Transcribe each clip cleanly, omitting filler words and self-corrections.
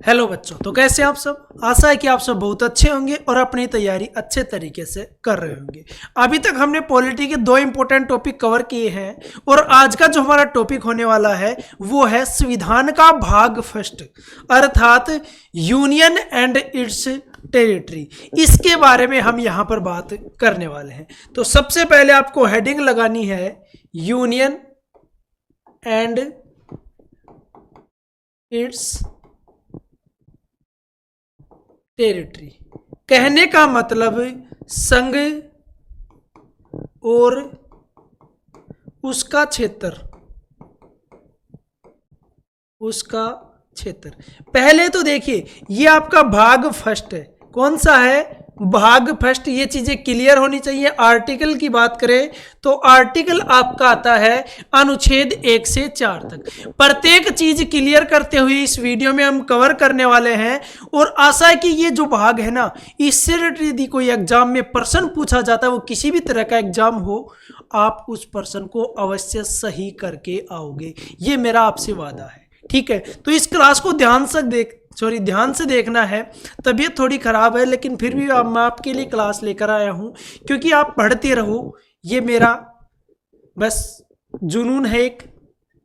Hello बच्चों, तो कैसे आप सब। आशा है कि आप सब बहुत अच्छे होंगे और अपनी तैयारी अच्छे तरीके से कर रहे होंगे। अभी तक हमने पॉलिटी के दो इंपॉर्टेंट टॉपिक कवर किए हैं और आज का जो हमारा टॉपिक होने वाला है वो है संविधान का भाग फर्स्ट, अर्थात यूनियन एंड इट्स टेरिटरी। इसके बारे में हम यहाँ पर बात करने वाले हैं। तो सबसे पहले आपको हेडिंग लगानी है यूनियन एंड इट्स टेरिटरी। कहने का मतलब संघ और उसका क्षेत्र, पहले तो देखिए ये आपका भाग फर्स्ट है। कौन सा है? भाग फर्स्ट। ये चीजें क्लियर होनी चाहिए। आर्टिकल की बात करें तो आर्टिकल आपका आता है अनुच्छेद 1 से 4 तक। प्रत्येक चीज क्लियर करते हुए इस वीडियो में हम कवर करने वाले हैं और आशा है कि ये जो भाग है ना, इससे रिलेटेड यदि कोई एग्जाम में प्रश्न पूछा जाता है, वो किसी भी तरह का एग्जाम हो, आप उस प्रश्न को अवश्य सही करके आओगे। ये मेरा आपसे वादा है, ठीक है। तो इस क्लास को ध्यान से देखना है। तबीयत थोड़ी खराब है लेकिन फिर भी मैं आपके लिए क्लास लेकर आया हूं, क्योंकि आप पढ़ते रहो। ये मेरा बस जुनून है एक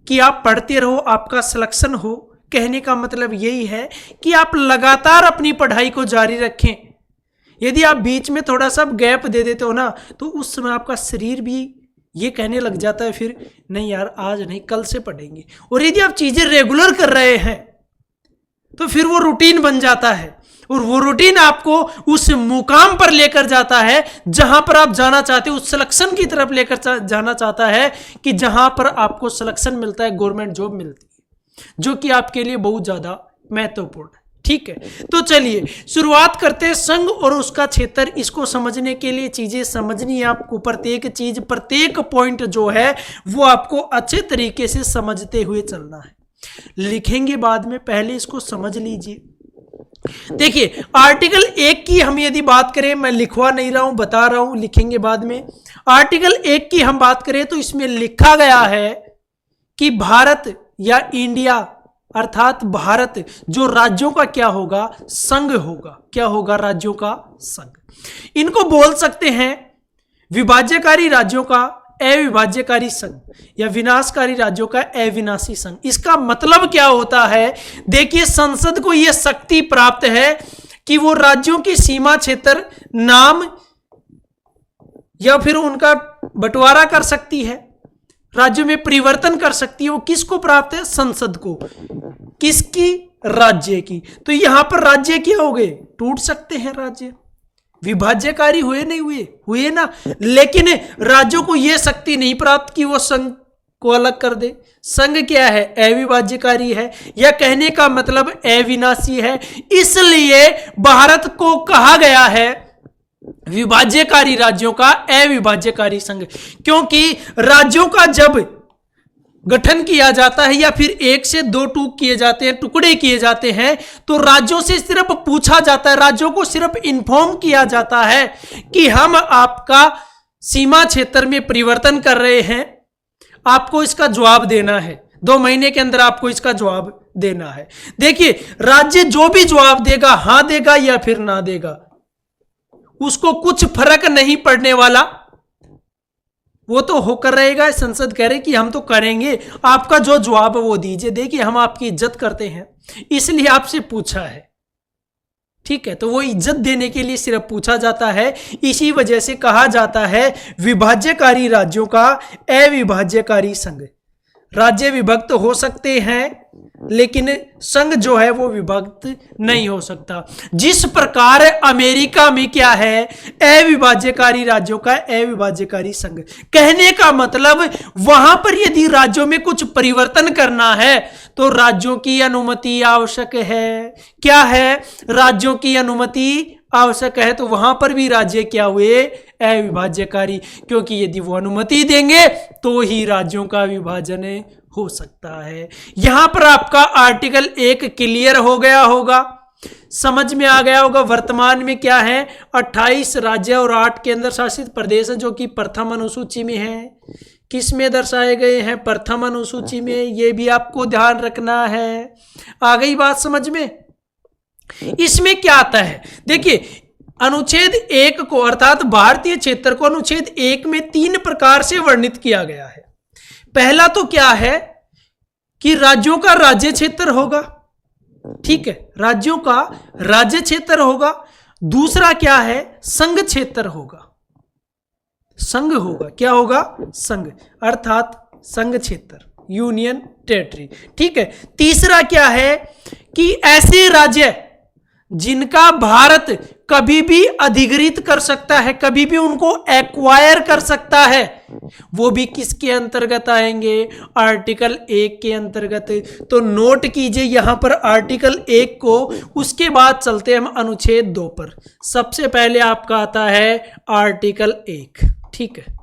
कि आप पढ़ते रहो, आपका सिलेक्शन हो। कहने का मतलब यही है कि आप लगातार अपनी पढ़ाई को जारी रखें। यदि आप बीच में थोड़ा सा गैप दे देते हो ना, तो उस समय आपका शरीर भी ये कहने लग जाता है फिर नहीं यार आज नहीं, कल से पढ़ेंगे। और यदि आप चीजें रेगुलर कर रहे हैं तो फिर वो रूटीन बन जाता है और वो रूटीन आपको उस मुकाम पर लेकर जाता है जहां पर आप जाना चाहते हो, उस सिलेक्शन की तरफ लेकर जाना चाहता है कि जहां पर आपको सिलेक्शन मिलता है, गवर्नमेंट जॉब मिलती है, जो कि आपके लिए बहुत ज्यादा महत्वपूर्ण है, ठीक है। तो चलिए शुरुआत करते हैं संघ और उसका क्षेत्र। इसको समझने के लिए चीजें समझनी है आपको। प्रत्येक चीज, प्रत्येक पॉइंट जो है वो आपको अच्छे तरीके से समझते हुए चलना है। लिखेंगे बाद में, पहले इसको समझ लीजिए। देखिए आर्टिकल 1 की हम यदि बात करें, मैं लिखवा नहीं रहा हूं, बता रहा हूं, लिखेंगे बाद में। आर्टिकल 1 की हम बात करें तो इसमें लिखा गया है कि भारत या इंडिया अर्थात भारत जो राज्यों का क्या होगा? संघ होगा। क्या होगा? राज्यों का संघ। इनको बोल सकते हैं विभाज्यकारी राज्यों का अविभाज्यकारी संघ या विनाशकारी राज्यों का अविनाशी संघ। इसका मतलब क्या होता है? देखिए संसद को यह शक्ति प्राप्त है कि वो राज्यों की सीमा क्षेत्र, नाम या फिर उनका बंटवारा कर सकती है, राज्यों में परिवर्तन कर सकती है। वो किसको प्राप्त है? संसद को। किसकी? राज्य की। तो यहां पर राज्य क्या हो गए? टूट सकते हैं राज्य। विभाज्यकारी हुए नहीं हुए? हुए ना। लेकिन राज्यों को यह शक्ति नहीं प्राप्त कि वो संघ को अलग कर दे। संघ क्या है? अविभाज्यकारी है, या कहने का मतलब अविनाशी है। इसलिए भारत को कहा गया है विभाज्यकारी राज्यों का अविभाज्यकारी संघ, क्योंकि राज्यों का जब गठन किया जाता है या फिर एक से दो टुकड़े किए जाते हैं तो राज्यों से सिर्फ पूछा जाता है, राज्यों को सिर्फ इन्फॉर्म किया जाता है कि हम आपका सीमा क्षेत्र में परिवर्तन कर रहे हैं, आपको इसका जवाब देना है। 2 महीने के अंदर आपको इसका जवाब देना है। देखिए राज्य जो भी जवाब देगा, हां देगा या फिर ना देगा, उसको कुछ फर्क नहीं पड़ने वाला, वो तो होकर रहेगा। संसद कह रहे कि हम तो करेंगे, आपका जो जवाब है वो दीजिए। देखिए हम आपकी इज्जत करते हैं इसलिए आपसे पूछा है, ठीक है। तो वो इज्जत देने के लिए सिर्फ पूछा जाता है। इसी वजह से कहा जाता है विभाज्यकारी राज्यों का अविभाज्यकारी संघ। राज्य विभक्त हो सकते हैं लेकिन संघ जो है वो विभक्त नहीं हो सकता। जिस प्रकार अमेरिका में क्या है? अविभाज्यकारी राज्यों का अविभाज्यकारी संघ। कहने का मतलब वहां पर यदि राज्यों में कुछ परिवर्तन करना है तो राज्यों की अनुमति आवश्यक है। क्या है? राज्यों की अनुमति आवश्यक है। तो वहां पर भी राज्य क्या हुए? अविभाज्यकारी, क्योंकि यदि वो अनुमति देंगे तो ही राज्यों का विभाजन हो सकता है। यहां पर आपका आर्टिकल 1 क्लियर हो गया होगा, समझ में आ गया होगा। वर्तमान में क्या है? 28 राज्य और 8 केंद्र शासित प्रदेश जो कि प्रथम अनुसूची में है। किस में दर्शाए गए हैं? प्रथम अनुसूची में। ये भी आपको ध्यान रखना है। आ गई बात समझ में? इसमें क्या आता है, देखिए अनुच्छेद 1 को अर्थात भारतीय क्षेत्र को अनुच्छेद 1 में 3 प्रकार से वर्णित किया गया है। पहला तो क्या है कि राज्यों का राज्य क्षेत्र होगा, ठीक है, राज्यों का राज्य क्षेत्र होगा। दूसरा क्या है, संघ क्षेत्र होगा, संघ होगा, क्या होगा, संघ अर्थात संघ क्षेत्र, यूनियन टेरिटरी, ठीक है। तीसरा क्या है कि ऐसे राज्य जिनका भारत कभी भी अधिग्रहित कर सकता है, कभी भी उनको एक्वायर कर सकता है, वो भी किसके अंतर्गत आएंगे, आर्टिकल 1 के अंतर्गत। तो नोट कीजिए यहां पर आर्टिकल 1 को, उसके बाद चलते हैं हम अनुच्छेद 2 पर। सबसे पहले आपका आता है आर्टिकल 1, ठीक है।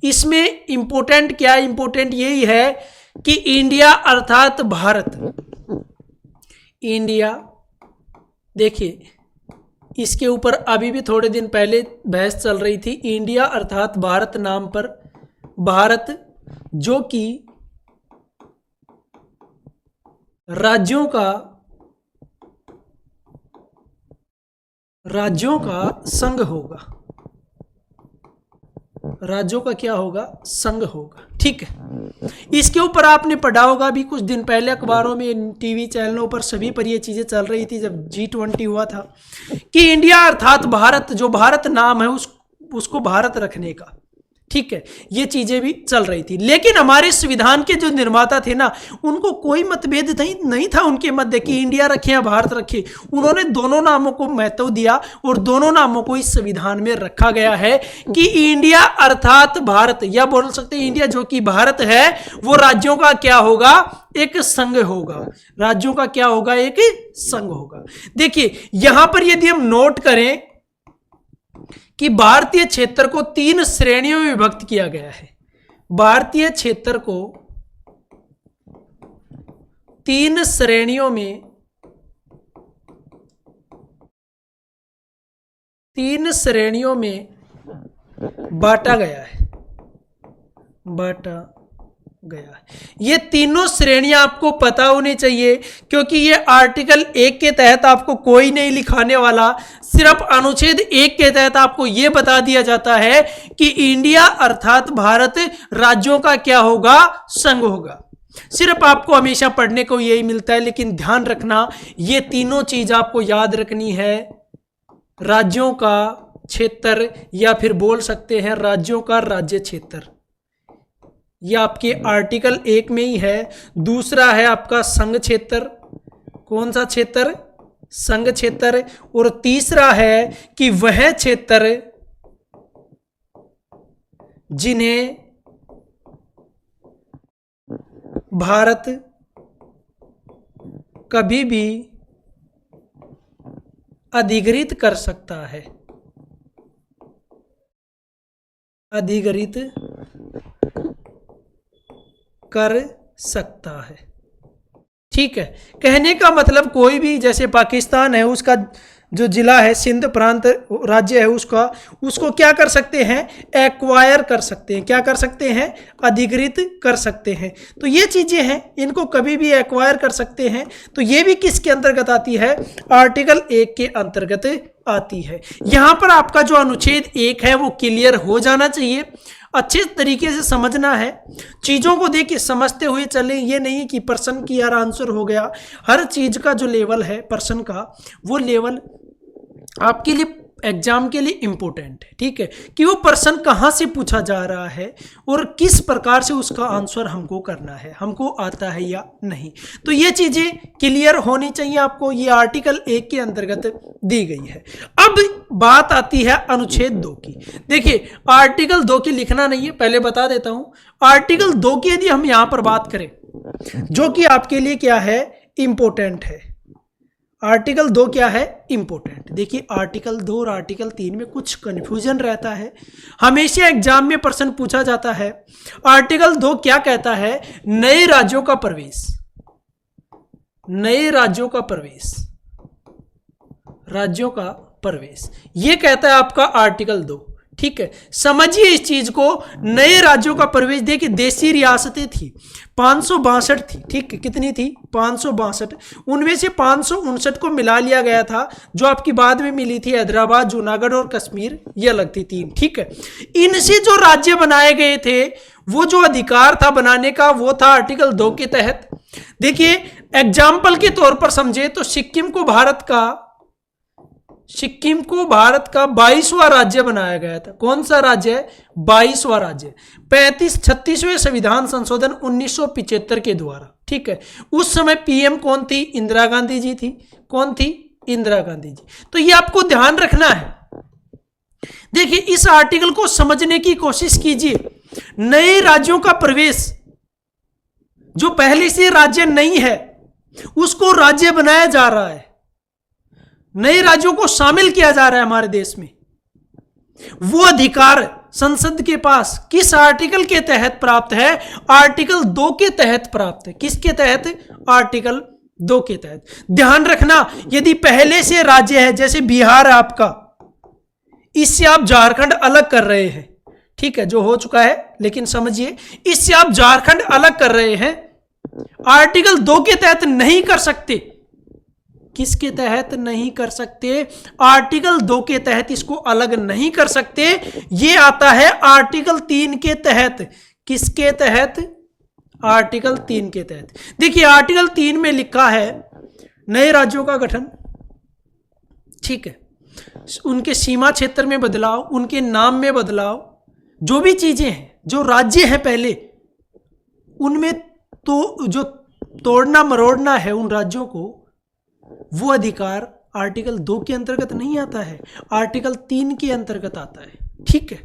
इसमें इंपोर्टेंट क्या है, इंपोर्टेंट यही है कि इंडिया अर्थात भारत, इंडिया, देखिए इसके ऊपर अभी भी थोड़े दिन पहले बहस चल रही थी। इंडिया अर्थात भारत नाम पर भारत, जो कि राज्यों का संघ होगा, राज्यों का क्या होगा, संघ होगा, ठीक है। इसके ऊपर आपने पढ़ा होगा भी कुछ दिन पहले अखबारों में, टीवी चैनलों पर, सभी पर ये चीजें चल रही थी जब G20 हुआ था, कि इंडिया अर्थात भारत, जो भारत नाम है उसको भारत रखने का, ठीक है, ये चीजें भी चल रही थी। लेकिन हमारे संविधान के जो निर्माता थे ना, उनको कोई मतभेद नहीं था उनके मध्य कि इंडिया रखे या भारत रखे। उन्होंने दोनों नामों को महत्व दिया और दोनों नामों को इस संविधान में रखा गया है कि इंडिया अर्थात भारत, या बोल सकते हैं इंडिया जो कि भारत है, वो राज्यों का क्या होगा, एक संघ होगा, राज्यों का क्या होगा, एक संघ होगा। देखिए यहां पर यदि हम नोट करें कि भारतीय क्षेत्र को 3 श्रेणियों में विभक्त किया गया है। भारतीय क्षेत्र को 3 श्रेणियों में, 3 श्रेणियों में बांटा गया है, बांटा गया है। ये तीनों श्रेणियां आपको पता होनी चाहिए, क्योंकि ये आर्टिकल 1 के तहत आपको कोई नहीं लिखाने वाला। सिर्फ अनुच्छेद 1 के तहत आपको ये बता दिया जाता है कि इंडिया अर्थात भारत राज्यों का क्या होगा, संघ होगा। सिर्फ आपको हमेशा पढ़ने को यही मिलता है, लेकिन ध्यान रखना ये तीनों चीज आपको याद रखनी है। राज्यों का क्षेत्र, या फिर बोल सकते हैं राज्यों का राज्य क्षेत्र, यह आपके आर्टिकल 1 में ही है। दूसरा है आपका संघ क्षेत्र, कौन सा क्षेत्र, संघ क्षेत्र। और तीसरा है कि वह क्षेत्र जिन्हें भारत कभी भी अधिग्रहित कर सकता है, अधिग्रहित कर सकता है, ठीक है। कहने का मतलब कोई भी, जैसे पाकिस्तान है, उसका जो जिला है, सिंध प्रांत राज्य है, उसको क्या कर सकते हैं, एक्वायर कर सकते हैं, क्या कर सकते हैं, अधिग्रहित कर सकते हैं। तो ये चीजें हैं, इनको कभी भी एक्वायर कर सकते हैं। तो ये भी किसके अंतर्गत आती है, आर्टिकल 1 के अंतर्गत आती है। यहां पर आपका जो अनुच्छेद 1 है वो क्लियर हो जाना चाहिए, अच्छे तरीके से समझना है, चीज़ों को देखिए समझते हुए चलें। ये नहीं कि पर्सन की यार आंसर हो गया, हर चीज़ का जो लेवल है पर्सन का, वो लेवल आपके लिए एग्जाम के लिए इम्पोर्टेंट है, ठीक है, कि वो पर्सन कहाँ से पूछा जा रहा है और किस प्रकार से उसका आंसर हमको करना है, हमको आता है या नहीं। तो ये चीज़ें क्लियर होनी चाहिए आपको, ये आर्टिकल 1 के अंतर्गत दी गई है। अब बात आती है अनुच्छेद 2 की। देखिए आर्टिकल 2 की लिखना नहीं है, पहले बता देता हूँ। आर्टिकल 2 की यदि हम यहाँ पर बात करें, जो कि आपके लिए क्या है, इम्पोर्टेंट है। आर्टिकल 2 क्या है, इंपॉर्टेंट। देखिए आर्टिकल 2 और आर्टिकल 3 में कुछ कंफ्यूजन रहता है, हमेशा एग्जाम में प्रश्न पूछा जाता है। आर्टिकल 2 क्या कहता है, नए राज्यों का प्रवेश, नए राज्यों का प्रवेश, राज्यों का प्रवेश, ये कहता है आपका आर्टिकल 2, ठीक है, समझिए इस चीज को। नए राज्यों का प्रवेश, देखिए देशी रियासतें थी 562 थी, ठीक है, कितनी थी 562, उनमें से 559 को मिला लिया गया था, जो आपकी बाद में मिली थी हैदराबाद, जूनागढ़ और कश्मीर, ये अलग थी 3, ठीक है। इनसे जो राज्य बनाए गए थे, वो जो अधिकार था बनाने का, वो था आर्टिकल 2 के तहत। देखिए एग्जाम्पल के तौर पर समझे तो सिक्किम को भारत का 22वां राज्य बनाया गया था। कौन सा राज्य है? 22वां राज्य, 36वें संविधान संशोधन 1975 के द्वारा, ठीक है। उस समय पीएम कौन थी? इंदिरा गांधी जी थी। कौन थी? इंदिरा गांधी जी। तो ये आपको ध्यान रखना है। देखिए इस आर्टिकल को समझने की कोशिश कीजिए। नए राज्यों का प्रवेश, जो पहले से राज्य नहीं है उसको राज्य बनाया जा रहा है, नए राज्यों को शामिल किया जा रहा है हमारे देश में। वो अधिकार संसद के पास किस आर्टिकल के तहत प्राप्त है? आर्टिकल 2 के तहत प्राप्त है। किसके तहत? आर्टिकल 2 के तहत। ध्यान रखना, यदि पहले से राज्य है, जैसे बिहार आपका, इससे आप झारखंड अलग कर रहे हैं, ठीक है, जो हो चुका है, लेकिन समझिए इससे आप झारखंड अलग कर रहे हैं, आर्टिकल 2 के तहत नहीं कर सकते। किसके तहत नहीं कर सकते? आर्टिकल 2 के तहत इसको अलग नहीं कर सकते। ये आता है आर्टिकल 3 के तहत। किसके तहत? आर्टिकल 3 के तहत। देखिए आर्टिकल 3 में लिखा है नए राज्यों का गठन, ठीक है, उनके सीमा क्षेत्र में बदलाव, उनके नाम में बदलाव, जो भी चीजें हैं, जो राज्य हैं पहले, उनमें तो जो तोड़ना मरोड़ना है उन राज्यों को, वो अधिकार आर्टिकल 2 के अंतर्गत नहीं आता है, आर्टिकल 3 के अंतर्गत आता है, ठीक है।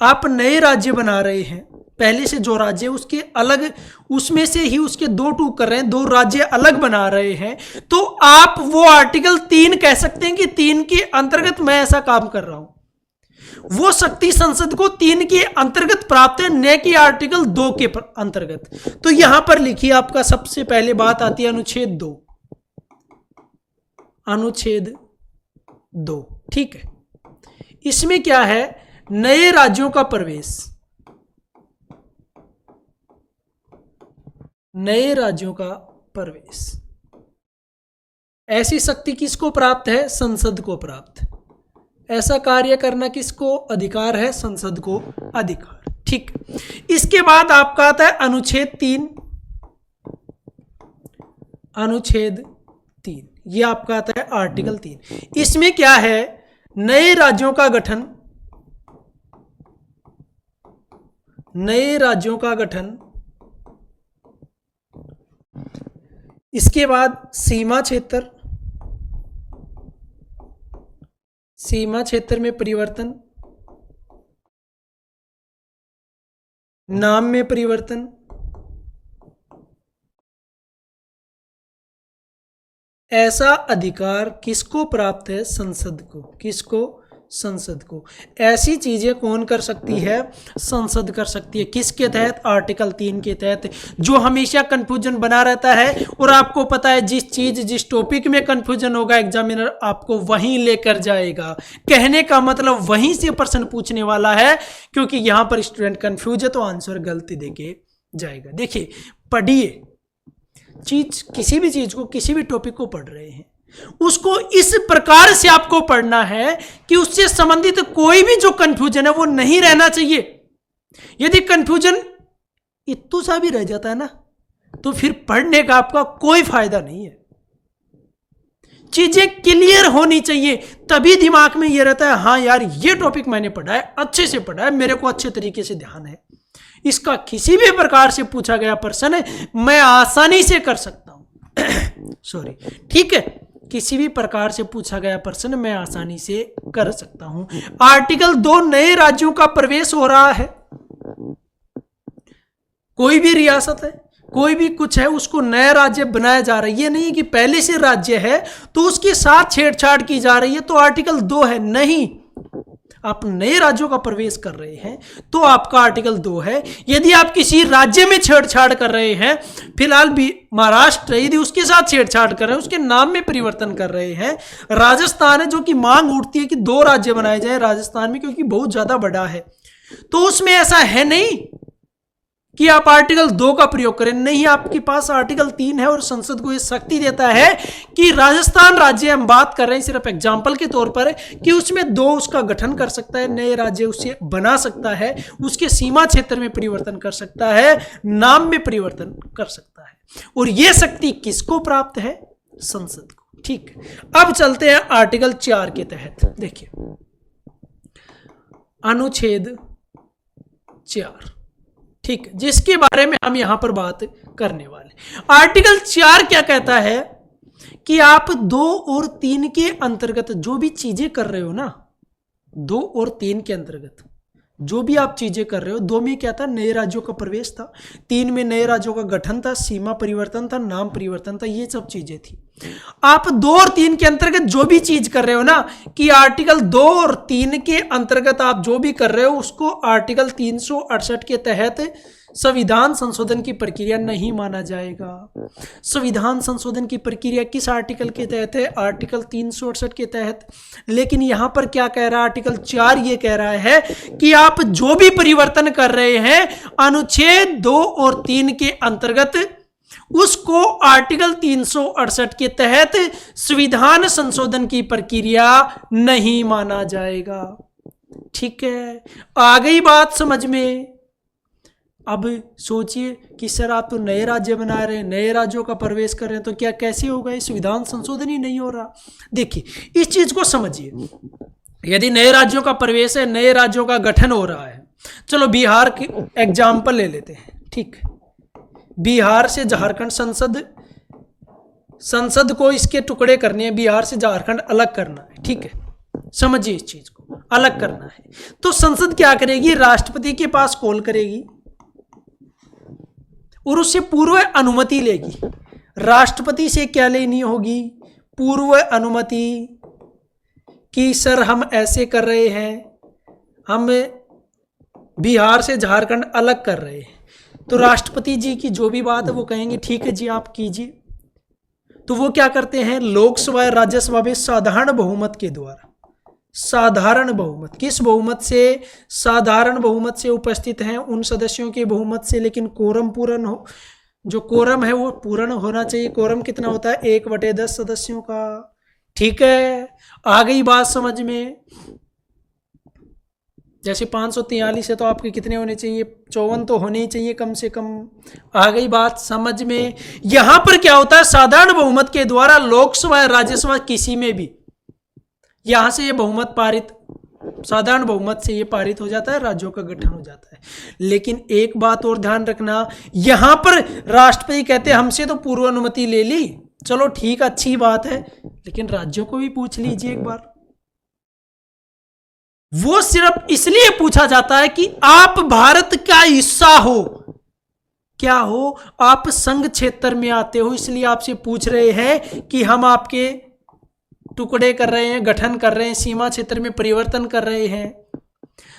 आप नए राज्य बना रहे हैं, पहले से जो राज्य उसके अलग, उसमें से ही उसके 2 टूक कर रहे हैं, 2 राज्य अलग बना रहे हैं, तो आप वो आर्टिकल 3 कह सकते हैं कि 3 के अंतर्गत मैं ऐसा काम कर रहा हूं। वो शक्ति संसद को 3 के अंतर्गत प्राप्त है, न कि आर्टिकल 2 के अंतर्गत। तो यहां पर लिखिए, आपका सबसे पहले बात आती है अनुच्छेद 2, अनुच्छेद 2, ठीक है। इसमें क्या है? नए राज्यों का प्रवेश, नए राज्यों का प्रवेश, ऐसी शक्ति किसको प्राप्त है? संसद को प्राप्त। ऐसा कार्य करना किसको अधिकार है? संसद को अधिकार, ठीक। इसके बाद आपका आता है अनुच्छेद 3, अनुच्छेद 3, ये आपका आता है आर्टिकल 3। इसमें क्या है? नए राज्यों का गठन, नए राज्यों का गठन, इसके बाद सीमा क्षेत्र, सीमा क्षेत्र में परिवर्तन, नाम में परिवर्तन, ऐसा अधिकार किसको प्राप्त है? संसद को। किसको? संसद को। ऐसी चीजें कौन कर सकती है? संसद कर सकती है। किसके तहत? आर्टिकल 3 के तहत। जो हमेशा कंफ्यूजन बना रहता है, और आपको पता है जिस चीज जिस टॉपिक में कंफ्यूजन होगा एग्जामिनर आपको वहीं लेकर जाएगा। कहने का मतलब वहीं से प्रश्न पूछने वाला है, क्योंकि यहां पर स्टूडेंट कंफ्यूज है तो आंसर गलती देके जाएगा। देखिए पढ़िए चीज, किसी भी चीज को, किसी भी टॉपिक को पढ़ रहे हैं, उसको इस प्रकार से आपको पढ़ना है कि उससे संबंधित कोई भी जो कंफ्यूजन है वो नहीं रहना चाहिए। यदि कंफ्यूजन इतना सा भी रह जाता है ना, तो फिर पढ़ने का आपका कोई फायदा नहीं है। चीजें क्लियर होनी चाहिए, तभी दिमाग में ये रहता है हाँ यार ये टॉपिक मैंने पढ़ा है, अच्छे से पढ़ा है, मेरे को अच्छे तरीके से ध्यान है, इसका किसी भी प्रकार से पूछा गया प्रश्न है मैं आसानी से कर सकता हूं सॉरी, ठीक है, किसी भी प्रकार से पूछा गया प्रश्न मैं आसानी से कर सकता हूं। आर्टिकल 2 नए राज्यों का प्रवेश हो रहा है। कोई भी रियासत है, कोई भी कुछ है, उसको नया राज्य बनाया जा रहा है। ये नहीं कि पहले से राज्य है तो उसके साथ छेड़छाड़ की जा रही है तो आर्टिकल 2 है, नहीं। आप नए राज्यों का प्रवेश कर रहे हैं तो आपका आर्टिकल 2 है। यदि आप किसी राज्य में छेड़छाड़ कर रहे हैं, फिलहाल भी महाराष्ट्र यदि उसके साथ छेड़छाड़ कर रहे हैं, उसके नाम में परिवर्तन कर रहे हैं, राजस्थान है जो कि मांग उठती है कि 2 राज्य बनाए जाए राजस्थान में क्योंकि बहुत ज्यादा बड़ा है, तो उसमें ऐसा है नहीं कि आप आर्टिकल 2 का प्रयोग करें। नहीं, आपके पास आर्टिकल 3 है और संसद को यह शक्ति देता है कि राजस्थान राज्य, हम बात कर रहे हैं सिर्फ एग्जाम्पल के तौर पर, कि उसमें 2 उसका गठन कर सकता है, नए राज्य उसे बना सकता है, उसके सीमा क्षेत्र में परिवर्तन कर सकता है, नाम में परिवर्तन कर सकता है। और यह शक्ति किसको प्राप्त है? संसद को। ठीक, अब चलते हैं आर्टिकल 4 के तहत। देखिए अनुच्छेद 4, ठीक, जिसके बारे में हम यहां पर बात करने वाले। आर्टिकल 4 क्या कहता है कि आप 2 और 3 के अंतर्गत जो भी चीजें कर रहे हो ना, 2 और 3 के अंतर्गत जो भी आप चीजें कर रहे हो, 2 में क्या था? नए राज्यों का प्रवेश था, 3 में नए राज्यों का गठन था, सीमा परिवर्तन था, नाम परिवर्तन था, ये सब चीजें थी। आप 2 और 3 के अंतर्गत जो भी चीज कर रहे हो ना, कि आर्टिकल 2 और 3 के अंतर्गत आप जो भी कर रहे हो उसको आर्टिकल 368 के तहत संविधान संशोधन की प्रक्रिया नहीं माना जाएगा। संविधान संशोधन की प्रक्रिया किस आर्टिकल के तहत है? आर्टिकल 368 के तहत। लेकिन यहां पर क्या कह रहा है? आर्टिकल 4 ये कह रहा है कि आप जो भी परिवर्तन कर रहे हैं अनुच्छेद 2 और 3 के अंतर्गत, उसको आर्टिकल 368 के तहत संविधान संशोधन की प्रक्रिया नहीं माना जाएगा। ठीक है, आ गई बात समझ में? अब सोचिए कि सर आप तो नए राज्य बना रहे हैं, नए राज्यों का प्रवेश कर रहे हैं, तो क्या कैसे होगा? ये संविधान संशोधन ही नहीं हो रहा। देखिए इस चीज को समझिए, यदि नए राज्यों का प्रवेश है, नए राज्यों का गठन हो रहा है, चलो बिहार की एग्जाम्पल ले लेते हैं। ठीक, बिहार से झारखंड, संसद को इसके टुकड़े करने हैं, बिहार से झारखंड अलग करना है। ठीक है, समझिए इस चीज को, अलग करना है तो संसद क्या करेगी? राष्ट्रपति के पास कॉल करेगी और उससे पूर्व अनुमति लेगी। राष्ट्रपति से क्या लेनी होगी? पूर्व अनुमति कि सर हम ऐसे कर रहे हैं, हम बिहार से झारखंड अलग कर रहे हैं। तो राष्ट्रपति जी की जो भी बात है वो कहेंगे ठीक है जी आप कीजिए। तो वो क्या करते हैं? लोकसभा या राज्यसभा में साधारण बहुमत के द्वारा, साधारण बहुमत, किस बहुमत से? साधारण बहुमत से उपस्थित हैं उन सदस्यों के बहुमत से, लेकिन कोरम पूर्ण हो, जो कोरम है वो पूर्ण होना चाहिए। कोरम कितना होता है? 1/10 सदस्यों का। ठीक है, आ गई बात समझ में? जैसे 543 है तो आपके कितने होने चाहिए? 54 तो होने ही चाहिए कम से कम। आ गई बात समझ में? यहां पर क्या होता है? साधारण बहुमत के द्वारा लोकसभा या राज्यसभा किसी में भी, यहां से ये बहुमत पारित, साधारण बहुमत से ये पारित हो जाता है, राज्यों का गठन हो जाता है। लेकिन एक बात और ध्यान रखना, यहां पर राष्ट्रपति कहते हैं हमसे तो पूर्व अनुमति ले ली, चलो ठीक अच्छी बात है, लेकिन राज्यों को भी पूछ लीजिए एक बार। वो सिर्फ इसलिए पूछा जाता है कि आप भारत का हिस्सा हो, क्या हो? आप संघ क्षेत्र में आते हो, इसलिए आपसे पूछ रहे हैं कि हम आपके टुकड़े कर रहे हैं, गठन कर रहे हैं, सीमा क्षेत्र में परिवर्तन कर रहे हैं।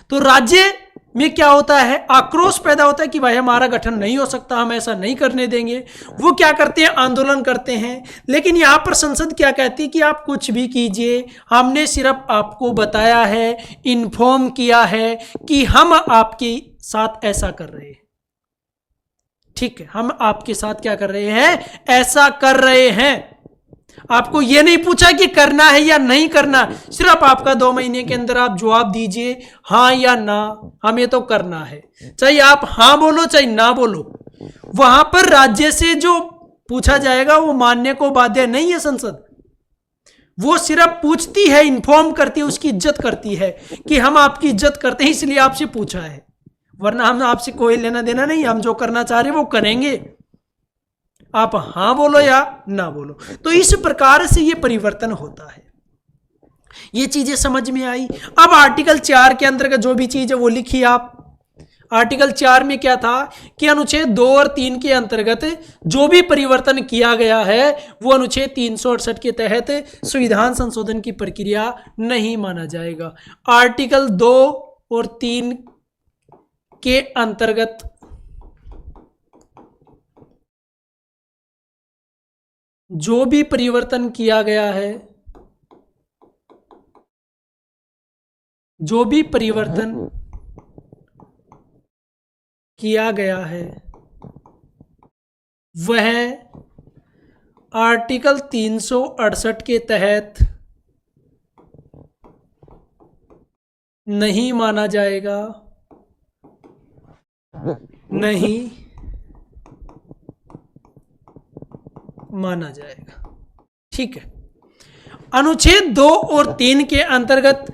तो राज्य में क्या होता है? आक्रोश पैदा होता है कि भाई हमारा गठन नहीं हो सकता, हम ऐसा नहीं करने देंगे। वो क्या करते हैं? आंदोलन करते हैं। लेकिन यहां पर संसद क्या कहती है कि आप कुछ भी कीजिए, हमने सिर्फ आपको बताया है, इन्फॉर्म किया है कि हम आपके साथ ऐसा कर रहे हैं। ठीक है, हम आपके साथ क्या कर रहे हैं? ऐसा कर रहे हैं। आपको यह नहीं पूछा कि करना है या नहीं करना, सिर्फ आपका 2 महीने के अंदर आप जवाब दीजिए हां या ना, हमें तो करना है। चाहे आप हां बोलो चाहे ना बोलो, वहां पर राज्य से जो पूछा जाएगा वो मानने को बाध्य नहीं है संसद। वो सिर्फ पूछती है, इन्फॉर्म करती है, उसकी इज्जत करती है कि हम आपकी इज्जत करते हैं इसलिए आपसे पूछा है, वरना हम आपसे कोई लेना देना नहीं, हम जो करना चाह रहे हैं वो करेंगे, आप हां बोलो या ना बोलो। तो इस प्रकार से ये परिवर्तन होता है। ये चीजें समझ में आई। अब आर्टिकल 4 के अंतर्गत जो भी चीज है वो लिखिए आप। आर्टिकल 4 में क्या था कि अनुच्छेद 2 और 3 के अंतर्गत जो भी परिवर्तन किया गया है वो अनुच्छेद 368 के तहत संविधान संशोधन की प्रक्रिया नहीं माना जाएगा। आर्टिकल 2 और 3 के अंतर्गत जो भी परिवर्तन किया गया है, जो भी परिवर्तन किया गया है वह आर्टिकल 368 के तहत नहीं माना जाएगा, नहीं माना जाएगा। ठीक है। अनुच्छेद 2 और 3 के अंतर्गत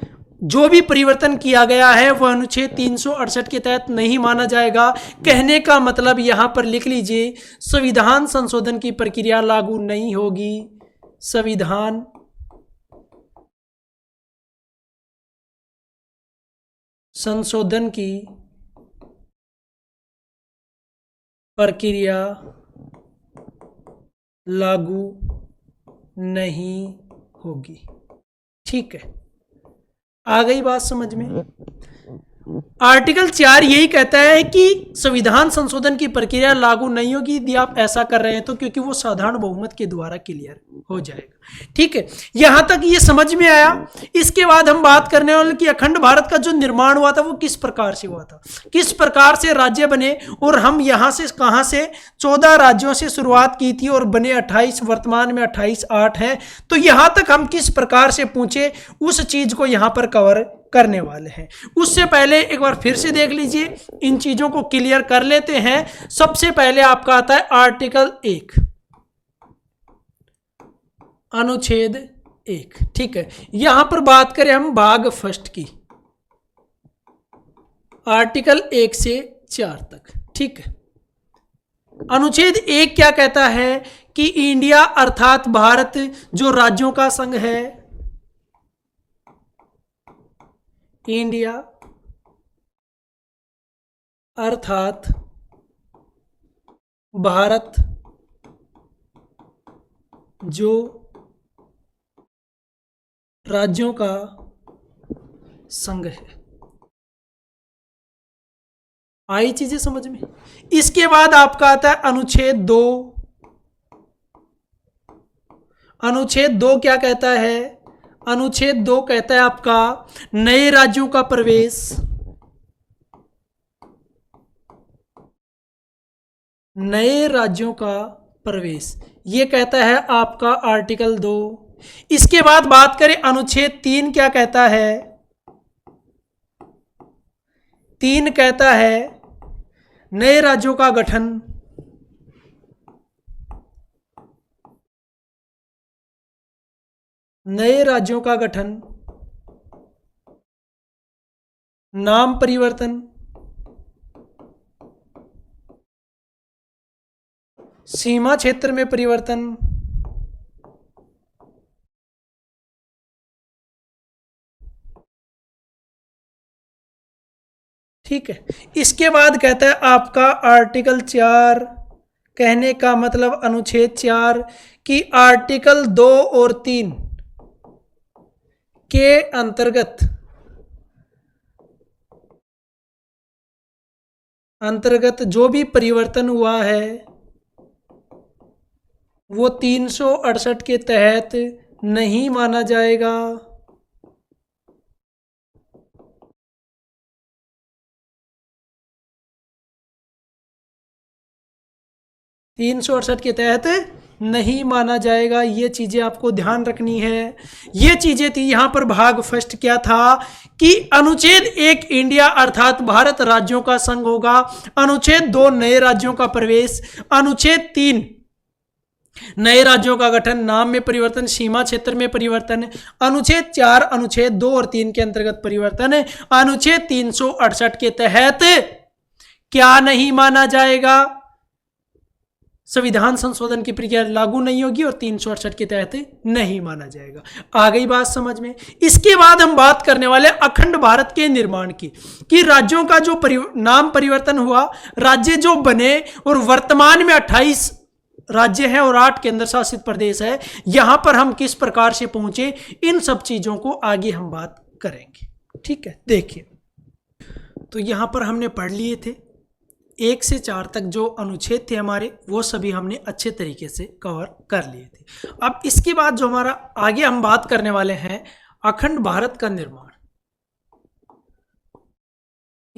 जो भी परिवर्तन किया गया है वह अनुच्छेद 368 के तहत नहीं माना जाएगा। कहने का मतलब यहां पर लिख लीजिए, संविधान संशोधन की प्रक्रिया लागू नहीं होगी। संविधान संशोधन की प्रक्रिया लागू नहीं होगी। ठीक है, आ गई बात समझ में। आर्टिकल 4 यही कहता है कि संविधान संशोधन की प्रक्रिया लागू नहीं होगी यदि आप ऐसा कर रहे हैं तो, क्योंकि वो साधारण बहुमत के द्वारा क्लियर हो जाएगा। ठीक है, यहां तक ये समझ में आया। इसके बाद हम बात करने वाले कि अखंड भारत का जो निर्माण हुआ था वो किस प्रकार से हुआ था, किस प्रकार से राज्य बने, और हम यहां से कहां से 14 राज्यों से शुरुआत की थी और बने 28, वर्तमान में 28 है। तो यहां तक हम किस प्रकार से पूछे उस चीज को यहां पर कवर करने वाले हैं। उससे पहले एक बार फिर से देख लीजिए, इन चीजों को क्लियर कर लेते हैं। सबसे पहले आपका आता है आर्टिकल 1, अनुच्छेद 1। ठीक है, यहां पर बात करें हम भाग फर्स्ट की, आर्टिकल 1 से 4 तक। ठीक है, अनुच्छेद 1 क्या कहता है कि इंडिया अर्थात भारत जो राज्यों का संघ है, इंडिया अर्थात भारत जो राज्यों का संघ है। आई चीजें समझ में। इसके बाद आपका आता है अनुच्छेद 2। अनुच्छेद 2 क्या कहता है? अनुच्छेद 2 कहता है आपका नए राज्यों का प्रवेश, नए राज्यों का प्रवेश, ये कहता है आपका आर्टिकल 2। इसके बाद बात करें अनुच्छेद 3 क्या कहता है? 3 कहता है नए राज्यों का गठन, नए राज्यों का गठन, नाम परिवर्तन, सीमा क्षेत्र में परिवर्तन, ठीक है। इसके बाद कहता है आपका आर्टिकल 4, कहने का मतलब अनुच्छेद 4 कि आर्टिकल 2 और 3 के अंतर्गत जो भी परिवर्तन हुआ है वो 368 के तहत नहीं माना जाएगा। तीन सौ अड़सठ के तहत नहीं माना जाएगा। ये चीजें आपको ध्यान रखनी है। ये चीजें थी। यहां पर भाग फर्स्ट क्या था कि अनुच्छेद 1 इंडिया अर्थात भारत राज्यों का संघ होगा। अनुच्छेद 2 नए राज्यों का प्रवेश। अनुच्छेद 3 नए राज्यों का गठन, नाम में परिवर्तन, सीमा क्षेत्र में परिवर्तन। अनुच्छेद 4 अनुच्छेद 2 और 3 के अंतर्गत परिवर्तन। अनुच्छेद 368 के तहत क्या नहीं माना जाएगा? संविधान संशोधन की प्रक्रिया लागू नहीं होगी और 368 के तहत नहीं माना जाएगा। आ गई बात समझ में। इसके बाद हम बात करने वाले अखंड भारत के निर्माण की, कि राज्यों का जो नाम परिवर्तन हुआ, राज्य जो बने, और वर्तमान में 28 राज्य हैं और 8 केंद्र शासित प्रदेश है। यहां पर हम किस प्रकार से पहुंचे, इन सब चीजों को आगे हम बात करेंगे। ठीक है, देखिए तो यहां पर हमने पढ़ लिए थे 1 से 4 तक जो अनुच्छेद थे हमारे, वो सभी हमने अच्छे तरीके से कवर कर लिए थे। अब इसके बाद जो हमारा आगे हम बात करने वाले हैं अखंड भारत का निर्माण,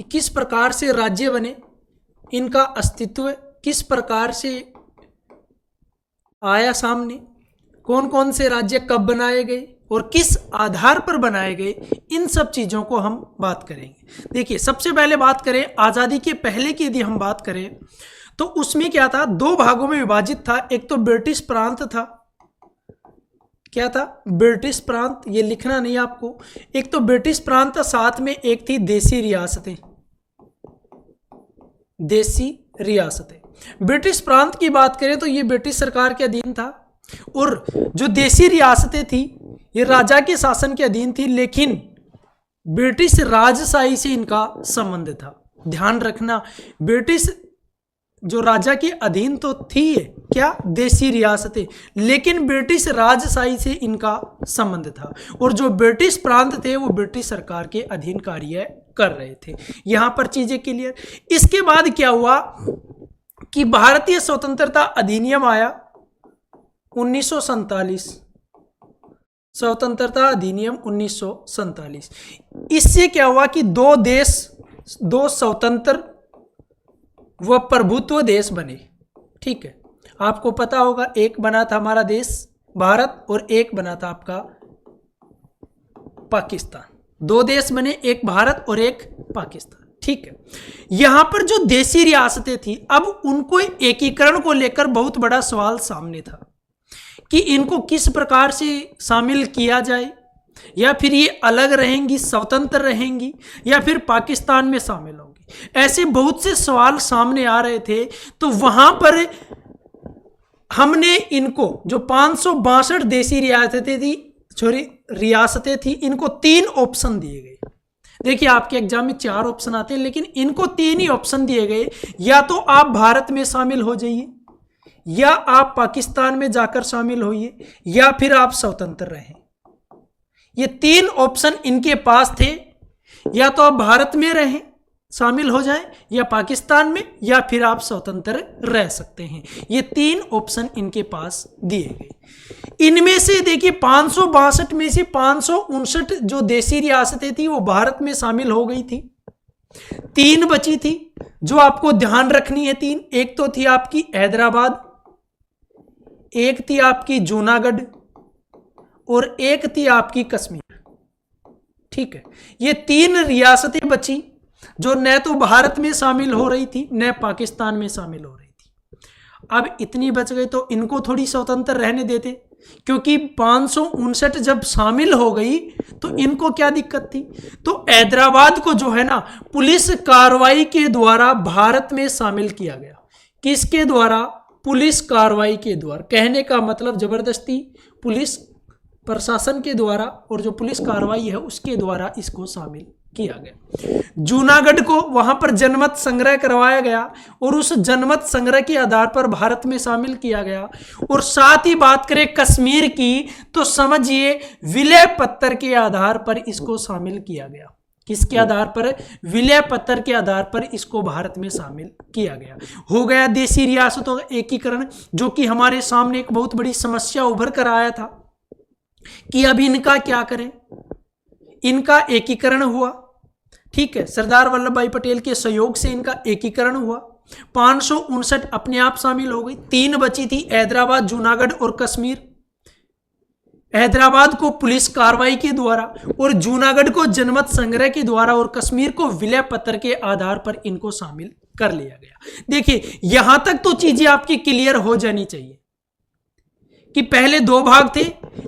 किस प्रकार से राज्य बने, इनका अस्तित्व किस प्रकार से आया सामने, कौन कौन से राज्य कब बनाए गए और किस आधार पर बनाए गए, इन सब चीज़ों को हम बात करेंगे। देखिए सबसे पहले बात करें आज़ादी के पहले की, यदि हम बात करें तो उसमें क्या था, 2 भागों में विभाजित था। एक तो ब्रिटिश प्रांत था, क्या था, ब्रिटिश प्रांत, ये लिखना नहीं आपको। एक तो ब्रिटिश प्रांत था, साथ में एक थी देसी रियासतें, देसी रियासतें। ब्रिटिश प्रांत की बात करें तो ये ब्रिटिश सरकार के अधीन था, और जो देसी रियासतें थी ये राजा के शासन के अधीन थी, लेकिन ब्रिटिश राजशाही से इनका संबंध था। ध्यान रखना, ब्रिटिश जो राजा के अधीन तो थी क्या, देसी रियासतें, लेकिन ब्रिटिश राजशाही से इनका संबंध था, और जो ब्रिटिश प्रांत थे वो ब्रिटिश सरकार के अधीन कार्य कर रहे थे। यहां पर चीजें क्लियर। इसके बाद क्या हुआ कि भारतीय स्वतंत्रता अधिनियम आया 1947, स्वतंत्रता अधिनियम 1947। इससे क्या हुआ कि 2 देश, 2 स्वतंत्र व प्रभुत्व देश बने। ठीक है, आपको पता होगा एक बना था हमारा देश भारत और एक बना था आपका पाकिस्तान। 2 देश बने, एक भारत और एक पाकिस्तान। ठीक है, यहां पर जो देसी रियासतें थी, अब उनको एकीकरण को लेकर बहुत बड़ा सवाल सामने था कि इनको किस प्रकार से शामिल किया जाए, या फिर ये अलग रहेंगी, स्वतंत्र रहेंगी, या फिर पाकिस्तान में शामिल होंगी। ऐसे बहुत से सवाल सामने आ रहे थे। तो वहां पर हमने इनको जो 562 देसी रियासतें थी, इनको 3 ऑप्शन दिए गए। देखिए आपके एग्जाम में 4 ऑप्शन आते हैं, लेकिन इनको 3 ही ऑप्शन दिए गए। या तो आप भारत में शामिल हो जाइए, या आप पाकिस्तान में जाकर शामिल होइए, या फिर आप स्वतंत्र रहें। ये 3 ऑप्शन इनके पास थे। या तो आप भारत में रहें, शामिल हो जाएं, या पाकिस्तान में, या फिर आप स्वतंत्र रह सकते हैं। ये 3 ऑप्शन इनके पास दिए गए। इनमें से देखिए 562 में से 559 जो देसी रियासतें थी वो भारत में शामिल हो गई थी। 3 बची थी जो आपको ध्यान रखनी है। 3, एक तो थी आपकी हैदराबाद, एक थी आपकी जूनागढ़, और एक थी आपकी कश्मीर। ठीक है, ये 3 रियासतें बची जो न तो भारत में शामिल हो रही थी न पाकिस्तान में शामिल हो रही थी। अब इतनी बच गई तो इनको थोड़ी स्वतंत्र रहने देते, क्योंकि 559 जब शामिल हो गई तो इनको क्या दिक्कत थी। तो हैदराबाद को जो है ना पुलिस कार्रवाई के द्वारा भारत में शामिल किया गया। किसके द्वारा? पुलिस कार्रवाई के द्वारा। कहने का मतलब जबरदस्ती पुलिस प्रशासन के द्वारा, और जो पुलिस कार्रवाई है उसके द्वारा इसको शामिल किया गया। जूनागढ़ को वहां पर जनमत संग्रह करवाया गया और उस जनमत संग्रह के आधार पर भारत में शामिल किया गया। और साथ ही बात करें कश्मीर की तो समझिए विलय पत्र के आधार पर इसको शामिल किया गया। किसके आधार पर? विलय पत्र के आधार पर इसको भारत में शामिल किया गया। हो गया देसी रियासतों का एकीकरण, जो कि हमारे सामने एक बहुत बड़ी समस्या उभर कर आया था कि अब इनका क्या करें। इनका एकीकरण हुआ, ठीक है, सरदार वल्लभ भाई पटेल के सहयोग से इनका एकीकरण हुआ। 559 अपने आप शामिल हो गई। 3 बची थी, हैदराबाद, जूनागढ़ और कश्मीर। हैदराबाद को पुलिस कार्रवाई के द्वारा, और जूनागढ़ को जनमत संग्रह के द्वारा, और कश्मीर को विलय पत्र के आधार पर इनको शामिल कर लिया गया। देखिए यहां तक तो चीजें आपकी क्लियर हो जानी चाहिए कि पहले दो भाग थे,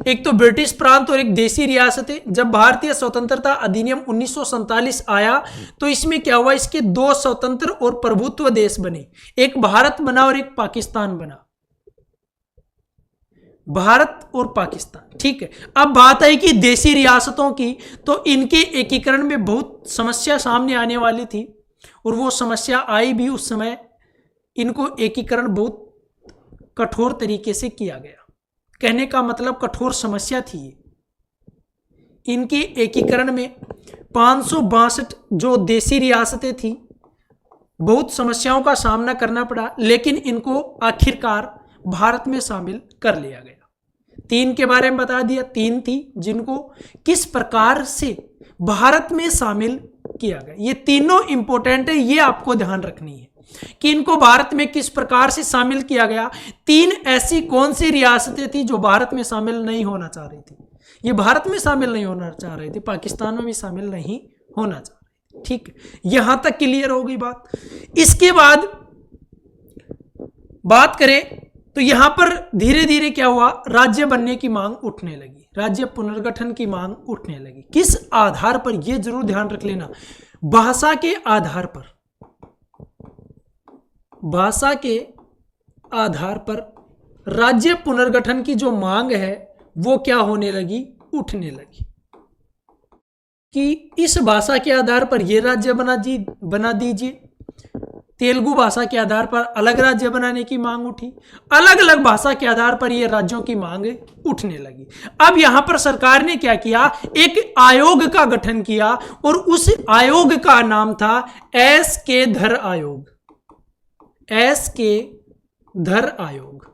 एक तो ब्रिटिश प्रांत और एक देसी रियासतें। जब भारतीय स्वतंत्रता अधिनियम 1947 आया तो इसमें क्या हुआ, इसके दो स्वतंत्र और प्रभुत्व देश बने, एक भारत बना और एक पाकिस्तान बना, भारत और पाकिस्तान। ठीक है, अब बात आई कि देसी रियासतों की, तो इनके एकीकरण में बहुत समस्या सामने आने वाली थी और वो समस्या आई भी उस समय। इनको एकीकरण बहुत कठोर तरीके से किया गया, कहने का मतलब कठोर समस्या थी ये। इनके एकीकरण में 562 जो देसी रियासतें थी, बहुत समस्याओं का सामना करना पड़ा, लेकिन इनको आखिरकार भारत में शामिल कर लिया गया। तीन के बारे में बता दिया, तीन थी जिनको किस प्रकार से भारत में शामिल किया गया। ये तीनों इंपॉर्टेंट है, ये आपको ध्यान रखनी है कि इनको भारत में किस प्रकार से शामिल किया गया। तीन ऐसी कौन सी रियासतें थी जो भारत में शामिल नहीं होना चाह रही थी, ये भारत में शामिल नहीं होना चाह रही थी, पाकिस्तान में भी शामिल नहीं होना चाह रही। ठीक है, यहां तक क्लियर हो गई बात। इसके बाद बात करें तो यहां पर धीरे धीरे क्या हुआ, राज्य बनने की मांग उठने लगी, राज्य पुनर्गठन की मांग उठने लगी। किस आधार पर, यह जरूर ध्यान रख लेना, भाषा के आधार पर, भाषा के आधार पर राज्य पुनर्गठन की जो मांग है वो क्या होने लगी, उठने लगी कि इस भाषा के आधार पर ये राज्य बना दीजिए। तेलुगु भाषा के आधार पर अलग राज्य बनाने की मांग उठी, अलग अलग भाषा के आधार पर ये राज्यों की मांग उठने लगी। अब यहां पर सरकार ने क्या किया, एक आयोग का गठन किया और उस आयोग का नाम था एस.के. धर आयोग, एस.के. धर आयोग।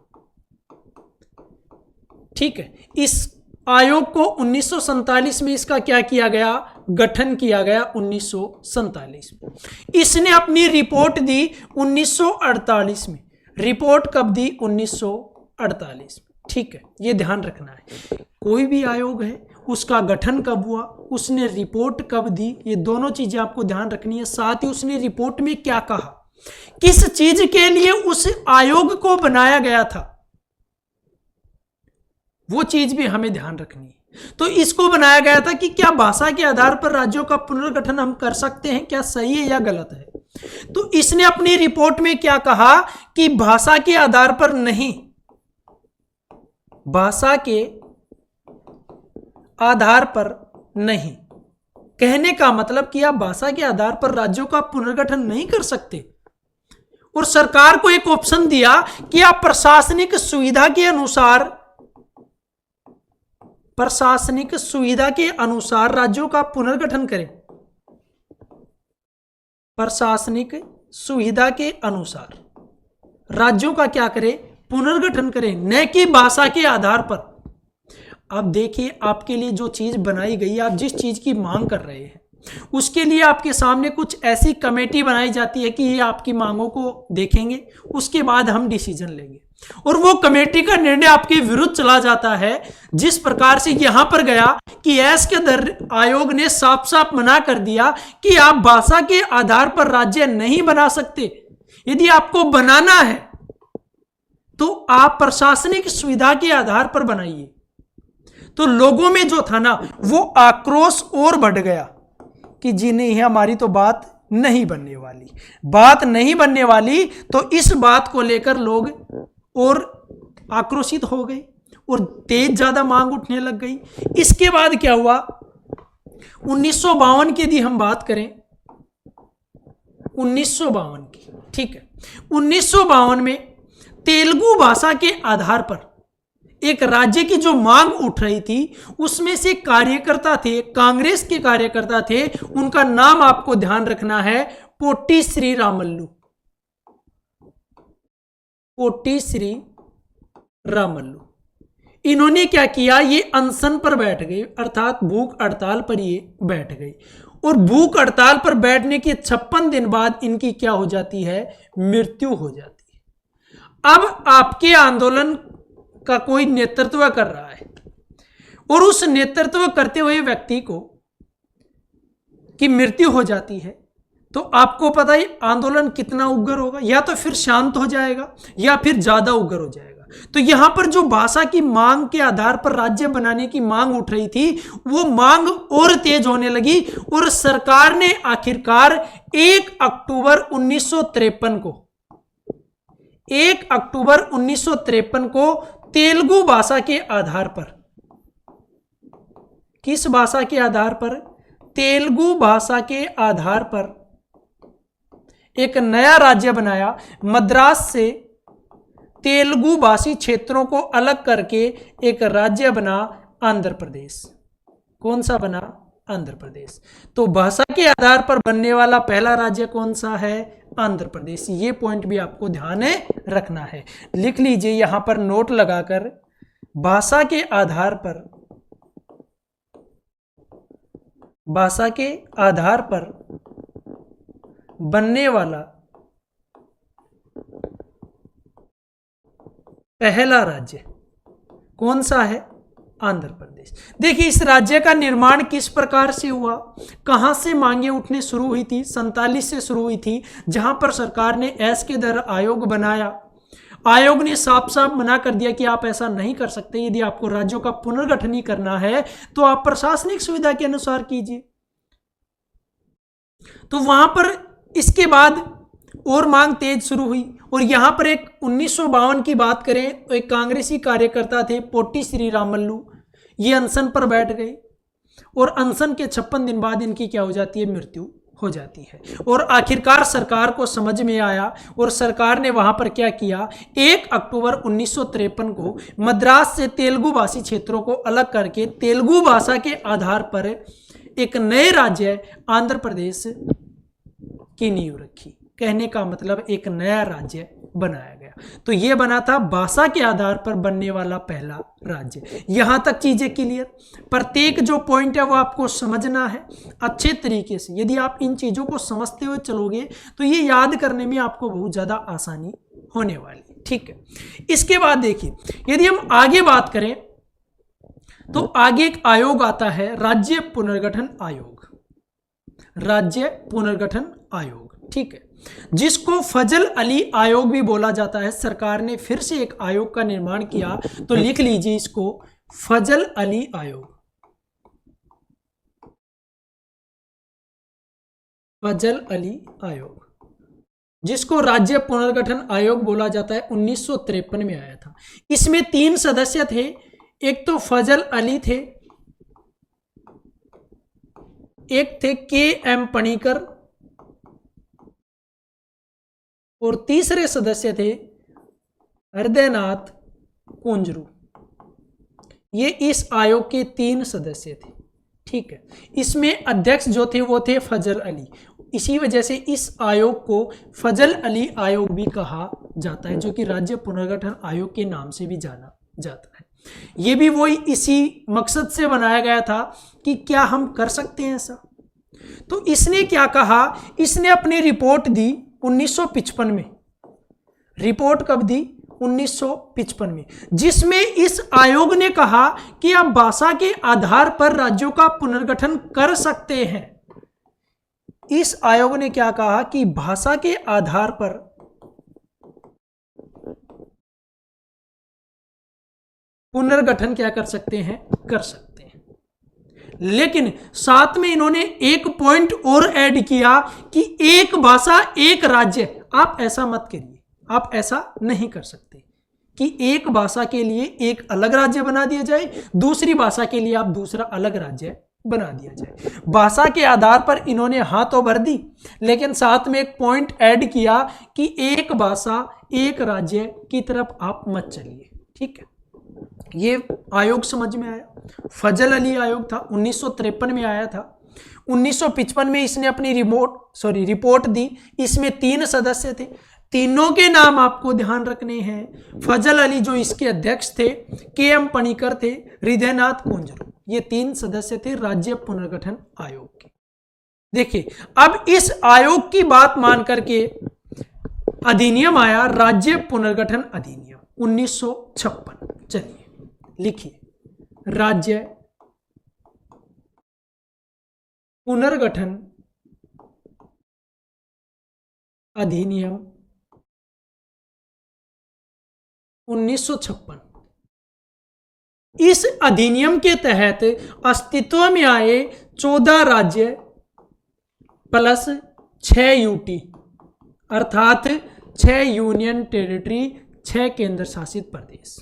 ठीक है, इस आयोग को 1947 में इसका क्या किया गया, गठन किया गया 1947 में। इसने अपनी रिपोर्ट दी 1948 में। रिपोर्ट कब दी, 1948 में। ठीक है, ये ध्यान रखना है, कोई भी आयोग है उसका गठन कब हुआ, उसने रिपोर्ट कब दी, ये दोनों चीजें आपको ध्यान रखनी है। साथ ही उसने रिपोर्ट में क्या कहा, किस चीज के लिए उस आयोग को बनाया गया था, वो चीज भी हमें ध्यान रखनी है। तो इसको बनाया गया था कि क्या भाषा के आधार पर राज्यों का पुनर्गठन हम कर सकते हैं, क्या सही है या गलत है। तो इसने अपनी रिपोर्ट में क्या कहा कि भाषा के आधार पर नहीं, भाषा के आधार पर नहीं, कहने का मतलब कि आप भाषा के आधार पर राज्यों का पुनर्गठन नहीं कर सकते। और सरकार को एक ऑप्शन दिया कि आप प्रशासनिक सुविधा के अनुसार, प्रशासनिक सुविधा के अनुसार राज्यों का पुनर्गठन करें, प्रशासनिक सुविधा के अनुसार राज्यों का क्या करें, पुनर्गठन करें, न कि भाषा के आधार पर। अब देखिए, आपके लिए जो चीज बनाई गई, आप जिस चीज की मांग कर रहे हैं उसके लिए आपके सामने कुछ ऐसी कमेटी बनाई जाती है कि ये आपकी मांगों को देखेंगे, उसके बाद हम डिसीजन लेंगे। और वो कमेटी का निर्णय आपके विरुद्ध चला जाता है, जिस प्रकार से यहां पर गया कि एस.के. धर आयोग ने साफ साफ मना कर दिया कि आप भाषा के आधार पर राज्य नहीं बना सकते। यदि आपको बनाना है तो आप प्रशासनिक सुविधा के आधार पर बनाइए। तो लोगों में जो था ना, वो आक्रोश और बढ़ गया कि जी नहीं, हमारी तो बात नहीं बनने वाली, बात नहीं बनने वाली। तो इस बात को लेकर लोग और आक्रोशित हो गए और तेज ज्यादा मांग उठने लग गई। इसके बाद क्या हुआ, 1952 की यदि हम बात करें, 1952 की, ठीक है, 1952 में तेलुगु भाषा के आधार पर एक राज्य की जो मांग उठ रही थी, उसमें से कार्यकर्ता थे, कांग्रेस के कार्यकर्ता थे, उनका नाम आपको ध्यान रखना है, पोट्टी श्री रामल्लू, पोट्टी श्री रामल्लू। इन्होंने क्या किया, ये अनशन पर बैठ गए, अर्थात भूख हड़ताल पर ये बैठ गई। और भूख हड़ताल पर बैठने के 56 दिन बाद इनकी क्या हो जाती है, मृत्यु हो जाती है। अब आपके आंदोलन का कोई नेतृत्व कर रहा है और उस नेतृत्व करते हुए व्यक्ति को की मृत्यु हो जाती है, तो आपको पता है आंदोलन कितना उग्र होगा, या तो फिर शांत हो जाएगा या फिर ज्यादा उग्र हो जाएगा। तो यहां पर जो भाषा की मांग के आधार पर राज्य बनाने की मांग उठ रही थी, वो मांग और तेज होने लगी और सरकार ने आखिरकार 1 अक्टूबर 1953 को 1 अक्टूबर 1953 को तेलुगु भाषा के आधार पर, किस भाषा के आधार पर? तेलुगु भाषा के आधार पर एक नया राज्य बनाया। मद्रास से तेलुगु भाषी क्षेत्रों को अलग करके एक राज्य बना आंध्र प्रदेश। कौन सा बना? आंध्र प्रदेश। तो भाषा के आधार पर बनने वाला पहला राज्य कौन सा है? आंध्र प्रदेश। ये पॉइंट भी आपको ध्यान रखना है, लिख लीजिए यहां पर नोट लगाकर, भाषा के आधार पर, भाषा के आधार पर बनने वाला पहला राज्य कौन सा है? आंध्र प्रदेश। देखिए इस राज्य का निर्माण किस प्रकार से हुआ, कहां से मांगे उठने शुरू हुई थी? 47 से शुरू हुई थी, जहां पर सरकार ने एस के दर आयोग बनाया। आयोग ने साफ साफ मना कर दिया कि आप ऐसा नहीं कर सकते, यदि आपको राज्यों का पुनर्गठन ही करना है तो आप प्रशासनिक सुविधा के अनुसार कीजिए। तो वहां पर इसके बाद और मांग तेज शुरू हुई और यहां पर एक 1952 की बात करें तो एक कांग्रेसी कार्यकर्ता थे पोटी श्री रामल्लू, ये अनशन पर बैठ गए और अनशन के 56 दिन बाद इनकी क्या हो जाती है? मृत्यु हो जाती है। और आखिरकार सरकार को समझ में आया और सरकार ने वहां पर क्या किया? 1 अक्टूबर 1953 को मद्रास से तेलुगु भाषी क्षेत्रों को अलग करके तेलुगु भाषा के आधार पर एक नए राज्य आंध्र प्रदेश की नींव रखी। कहने का मतलब एक नया राज्य बनाया गया। तो यह बना था भाषा के आधार पर बनने वाला पहला राज्य। यहां तक चीजें क्लियर? प्रत्येक जो पॉइंट है वो आपको समझना है अच्छे तरीके से। यदि आप इन चीजों को समझते हुए चलोगे तो ये याद करने में आपको बहुत ज्यादा आसानी होने वाली। ठीक है, इसके बाद देखिए यदि हम आगे बात करें तो आगे एक आयोग आता है राज्य पुनर्गठन आयोग। राज्य पुनर्गठन आयोग, ठीक है, जिसको फजल अली आयोग भी बोला जाता है। सरकार ने फिर से एक आयोग का निर्माण किया, तो लिख लीजिए इसको फजल अली आयोग। फजल अली आयोग, जिसको राज्य पुनर्गठन आयोग बोला जाता है, 1953 में आया था। इसमें 3 सदस्य थे, एक तो फजल अली थे, एक थे के.एम. पणिकर और तीसरे सदस्य थे हृदयनाथ कुंजरू। ये इस आयोग के 3 सदस्य थे। ठीक है, इसमें अध्यक्ष जो थे वो थे फजल अली। इसी वजह से इस आयोग को फजल अली आयोग भी कहा जाता है, जो कि राज्य पुनर्गठन आयोग के नाम से भी जाना जाता है। ये भी वही इसी मकसद से बनाया गया था कि क्या हम कर सकते हैं ऐसा। तो इसने क्या कहा? इसने अपनी रिपोर्ट दी 1955 में। रिपोर्ट कब दी? 1955 में, जिसमें इस आयोग ने कहा कि आप भाषा के आधार पर राज्यों का पुनर्गठन कर सकते हैं। इस आयोग ने क्या कहा कि भाषा के आधार पर पुनर्गठन क्या कर सकते हैं? कर सकते हैं। लेकिन साथ में इन्होंने एक पॉइंट और ऐड किया कि एक भाषा एक राज्य। आप ऐसा मत करिए, आप ऐसा नहीं कर सकते कि एक भाषा के लिए एक अलग राज्य बना दिया जाए, दूसरी भाषा के लिए आप दूसरा अलग राज्य बना दिया जाए। भाषा के आधार पर इन्होंने हाँ तो भर दी, लेकिन साथ में एक पॉइंट ऐड किया कि एक भाषा एक राज्य की तरफ आप मत चलिए। ठीक है, ये आयोग समझ में आया। फजल अली आयोग था, 1953 में आया था। 1955 में इसने अपनी रिपोर्ट दी। इसमें 3 सदस्य थे, तीनों के नाम आपको ध्यान रखने हैं। फजल अली जो इसके अध्यक्ष थे, के.एम. पणिकर थे, हृदयनाथ कुंजरू, ये 3 सदस्य थे राज्य पुनर्गठन आयोग के। देखिए अब इस आयोग की बात मान करके अधिनियम आया, राज्य पुनर्गठन अधिनियम 1956। चलिए लिखिए, राज्य पुनर्गठन अधिनियम 1956। इस अधिनियम के तहत अस्तित्व में आए 14 राज्य प्लस 6 यूटी, अर्थात 6 यूनियन टेरिटरी, 6 केंद्र शासित प्रदेश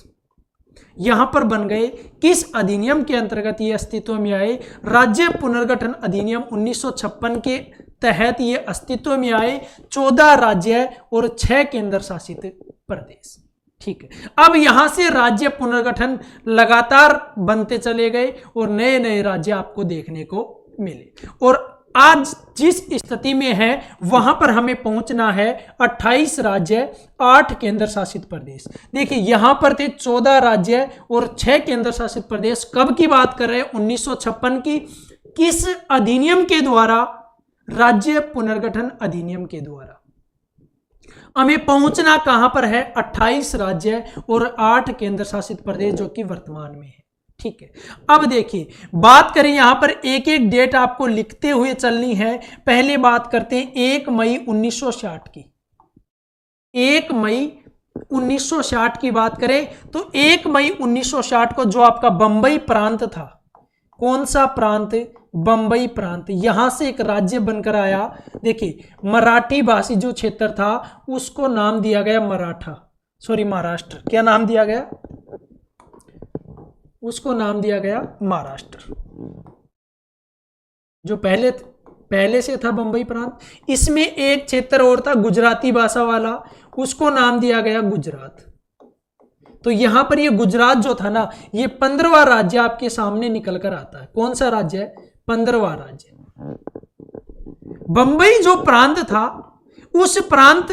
यहां पर बन गए। किस अधिनियम के अंतर्गत ये अस्तित्व में आए? राज्य पुनर्गठन अधिनियम 1956 के तहत ये अस्तित्व में आए 14 राज्य और 6 केंद्र शासित प्रदेश। ठीक है, अब यहां से राज्य पुनर्गठन लगातार बनते चले गए और नए नए राज्य आपको देखने को मिले, और आज जिस स्थिति में है वहां पर हमें पहुंचना है 28 राज्य, 8 केंद्र शासित प्रदेश। देखिए यहां पर थे 14 राज्य और 6 केंद्र शासित प्रदेश। कब की बात कर रहे हैं? 1956 की। किस अधिनियम के द्वारा? राज्य पुनर्गठन अधिनियम के द्वारा। हमें पहुंचना कहां पर है? 28 राज्य और 8 केंद्र शासित प्रदेश, जो कि वर्तमान में है। ठीक है, अब देखिए बात करें यहां पर एक एक डेट आपको लिखते हुए चलनी है। पहले बात करते हैं 1 मई 1960 की। 1 मई 1960 की बात करें तो 1 मई 1960 को जो आपका बंबई प्रांत था, कौन सा प्रांत? बंबई प्रांत, यहां से एक राज्य बनकर आया। देखिए मराठी भाषी जो क्षेत्र था उसको नाम दिया गया महाराष्ट्र। क्या नाम दिया गया? उसको नाम दिया गया महाराष्ट्र, जो पहले से था बंबई प्रांत। इसमें एक क्षेत्र और था गुजराती भाषा वाला, उसको नाम दिया गया गुजरात। तो यहां पर ये गुजरात जो था ना, ये 15वां राज्य आपके सामने निकल कर आता है। कौन सा राज्य है? 15वां राज्य। बंबई जो प्रांत था, उस प्रांत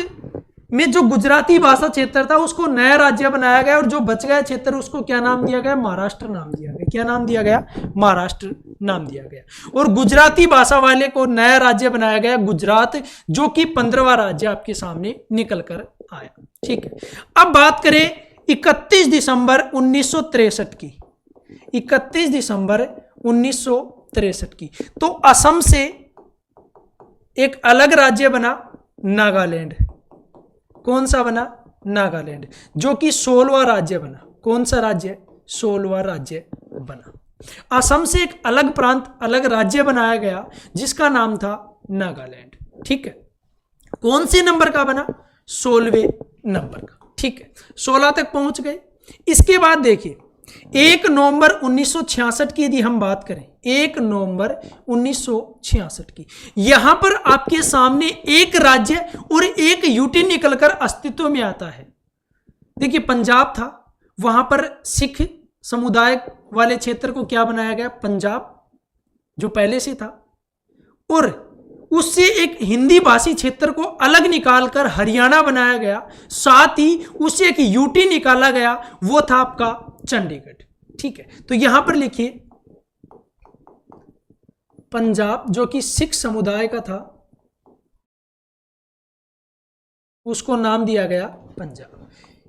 में जो गुजराती भाषा क्षेत्र था उसको नया राज्य बनाया गया, और जो बच गया क्षेत्र उसको क्या नाम दिया गया? महाराष्ट्र नाम दिया गया। क्या नाम दिया गया? महाराष्ट्र नाम दिया गया। और गुजराती भाषा वाले को नया राज्य बनाया गया गुजरात, जो कि 15वां राज्य आपके सामने निकल कर आया। ठीक है, अब बात करें 31 दिसंबर 1963 की। 31 दिसंबर 1963 की, तो असम से एक अलग राज्य बना, नागालैंड। कौन सा बना? नागालैंड, जो कि 16वां राज्य बना। कौन सा राज्य? 16वां राज्य बना। असम से एक अलग प्रांत, अलग राज्य बनाया गया जिसका नाम था नागालैंड। ठीक है, कौन से नंबर का बना? 16वें नंबर का। ठीक है, 16 तक पहुंच गए। इसके बाद देखिए 1 नवंबर 1966 की यदि हम बात करें, 1 नवंबर 1966 की, यहां पर आपके सामने एक राज्य और एक यूटी निकलकर अस्तित्व में आता है। देखिए पंजाब था, वहां पर सिख समुदाय वाले क्षेत्र को क्या बनाया गया? पंजाब, जो पहले से था, और उससे एक हिंदी भाषी क्षेत्र को अलग निकालकर हरियाणा बनाया गया। साथ ही उससे एक यूटी निकाला गया, वो था आपका चंडीगढ़। ठीक है, तो यहां पर लिखिए पंजाब, जो कि सिख समुदाय का था, उसको नाम दिया गया पंजाब।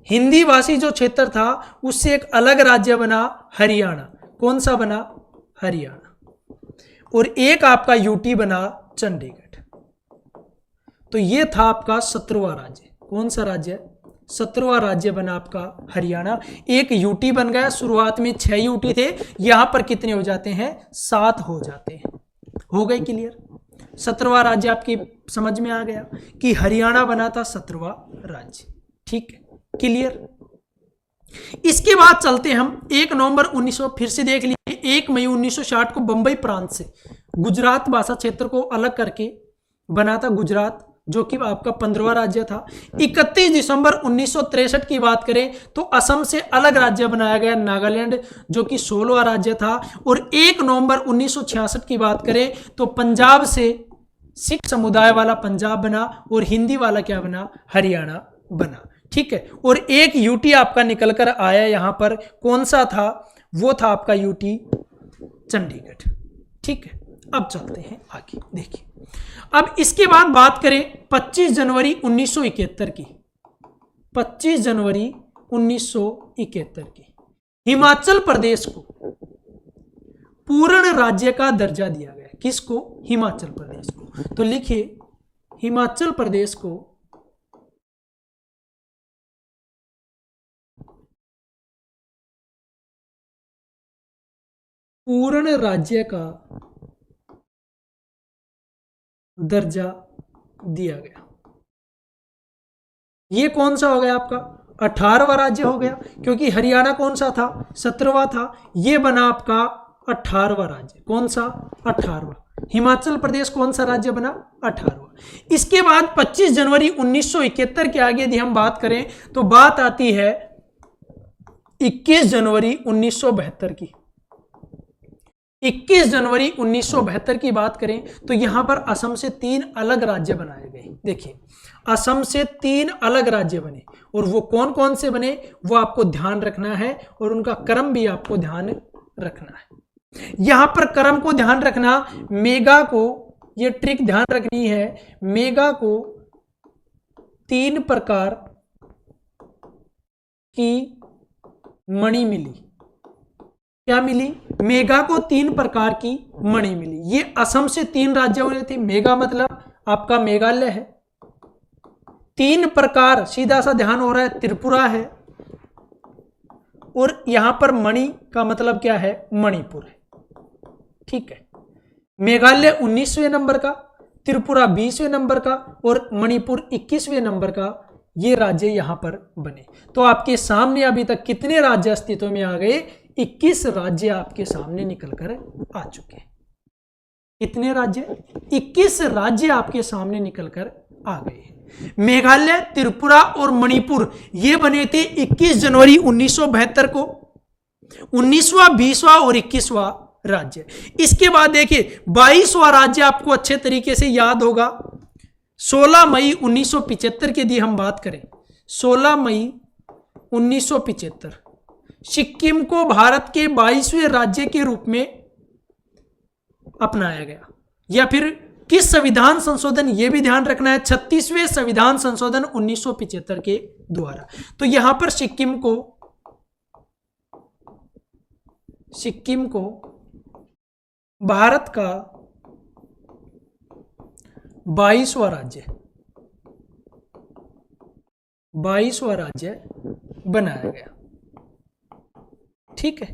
हिंदी भाषी जो क्षेत्र था उससे एक अलग राज्य बना हरियाणा। कौन सा बना? हरियाणा। और एक आपका यूटी बना चंडीगढ़। तो ये था आपका 17वां राज्य। कौन सा राज्य? 17वां राज्य बना आपका हरियाणा। एक यूटी बन गया। शुरुआत में 6 यूटी थे, यहां पर कितने हो जाते हैं? 7 हो जाते हैं। हो गए क्लियर? 17वां राज्य आपकी समझ में आ गया कि हरियाणा बना था 17वां राज्य। ठीक है, क्लियर? इसके बाद चलते हम 1 नवंबर 1900, फिर से देख लीजिए 1 मई 1960 को बंबई प्रांत से गुजरात भाषा क्षेत्र को अलग करके बना था गुजरात, जो कि आपका 15वां राज्य था। 31 दिसंबर 1963 की बात करें तो असम से अलग राज्य बनाया गया नागालैंड, जो कि 16वां राज्य था। और 1 नवंबर 1966 की बात करें तो पंजाब से सिख समुदाय वाला पंजाब बना और हिंदी वाला क्या बना? हरियाणा बना। ठीक है, और एक यूटी आपका निकल कर आया यहां पर। कौन सा था? वो था आपका यूटी चंडीगढ़। ठीक है, अब चलते हैं आगे। देखिए अब इसके बाद बात करें 25 जनवरी 1971 की। 25 जनवरी 1971 की हिमाचल प्रदेश को पूर्ण राज्य का दर्जा दिया गया। किसको? हिमाचल प्रदेश को। तो लिखिए हिमाचल प्रदेश को पूर्ण राज्य का दर्जा दिया गया। ये कौन सा हो गया आपका 18वां राज्य हो गया, क्योंकि हरियाणा कौन सा था 17वां था, ये बना आपका 18वां राज्य। कौन सा 18वां। हिमाचल प्रदेश कौन सा राज्य बना 18वां। इसके बाद 25 जनवरी 1971 के आगे यदि हम बात करें तो बात आती है 21 जनवरी 1972 की। 21 जनवरी 1972 की बात करें तो यहां पर असम से 3 अलग राज्य बनाए गए। देखिए असम से 3 अलग राज्य बने, और वो कौन कौन से बने वो आपको ध्यान रखना है, और उनका क्रम भी आपको ध्यान रखना है। यहां पर क्रम को ध्यान रखना, मेगा को, ये ट्रिक ध्यान रखनी है, मेगा को 3 प्रकार की मणि मिली। क्या मिली? मेगा को 3 प्रकार की मणि मिली। ये असम से 3 राज्य बने थे। मेगा मतलब आपका मेघालय है, 3 प्रकार सीधा सा ध्यान हो रहा है त्रिपुरा है, और यहां पर मणि का मतलब क्या है मणिपुर है। ठीक है, मेघालय 19वें नंबर का, त्रिपुरा 20वें नंबर का, और मणिपुर 21वें नंबर का ये राज्य यहां पर बने। तो आपके सामने अभी तक कितने राज्य अस्तित्व में आ गए? 21 राज्य आपके सामने निकलकर आ चुके हैं। कितने राज्य? 21 राज्य आपके सामने निकलकर आ गए हैं। मेघालय, त्रिपुरा और मणिपुर ये बने थे 21 जनवरी 1972 को, 19वां, 20वां और 21वां राज्य। इसके बाद देखिए 22वां राज्य आपको अच्छे तरीके से याद होगा। 16 मई 1975 की यदि हम बात करें, 16 मई 1975 सिक्किम को भारत के 22वें राज्य के रूप में अपनाया गया। या फिर किस संविधान संशोधन, यह भी ध्यान रखना है, 36वें संविधान संशोधन 1975 के द्वारा। तो यहां पर सिक्किम को भारत का 22वां राज्य बनाया गया। ठीक है,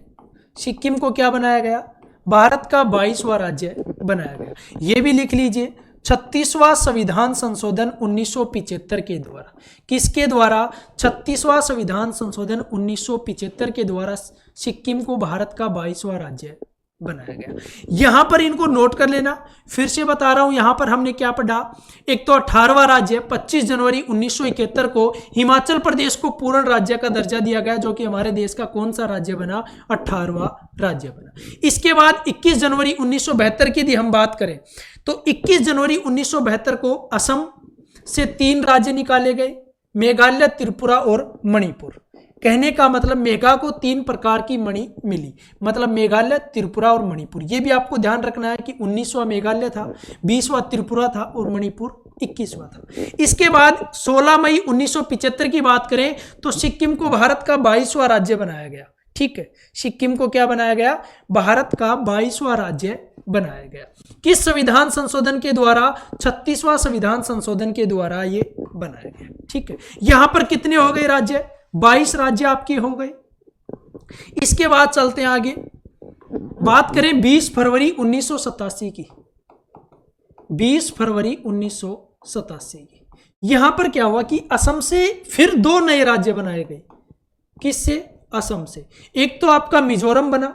सिक्किम को क्या बनाया गया? भारत का 22वां राज्य बनाया गया। यह भी लिख लीजिए 36वां संविधान संशोधन 1975 के द्वारा। किसके द्वारा? 36वां संविधान संशोधन 1975 के द्वारा सिक्किम को भारत का 22वां राज्य बनाया गया। यहां पर इनको नोट कर लेना, फिर से बता रहा हूं। यहां पर हमने क्या पढ़ा? एक तो 18वां राज्य 25 जनवरी 1971 को हिमाचल प्रदेश को पूर्ण राज्य का दर्जा दिया गया, जो कि हमारे देश का कौन सा राज्य बना? 18वां राज्य बना। इसके बाद 21 जनवरी 1972 की यदि हम बात करें तो 21 जनवरी 1972 को असम से 3 राज्य निकाले गए, मेघालय, त्रिपुरा और मणिपुर। कहने का मतलब मेघा को 3 प्रकार की मणि मिली, मतलब मेघालय, त्रिपुरा और मणिपुर। ये भी आपको ध्यान रखना है कि 19वां मेघालय था, 20वां त्रिपुरा था और मणिपुर 21वां था। इसके बाद 16 मई 1975 की बात करें तो सिक्किम को भारत का 22वां राज्य बनाया गया। ठीक है, सिक्किम को क्या बनाया गया? भारत का 22वां राज्य बनाया गया। किस संविधान संशोधन के द्वारा? 36वां संविधान संशोधन के द्वारा ये बनाया गया। ठीक है, यहां पर कितने हो गए राज्य? 22 राज्य आपके हो गए। इसके बाद चलते हैं आगे, बात करें 20 फरवरी 1987 की। 20 फरवरी 1987 की यहां पर क्या हुआ कि असम से फिर 2 नए राज्य बनाए गए। किससे? असम से। एक तो आपका मिजोरम बना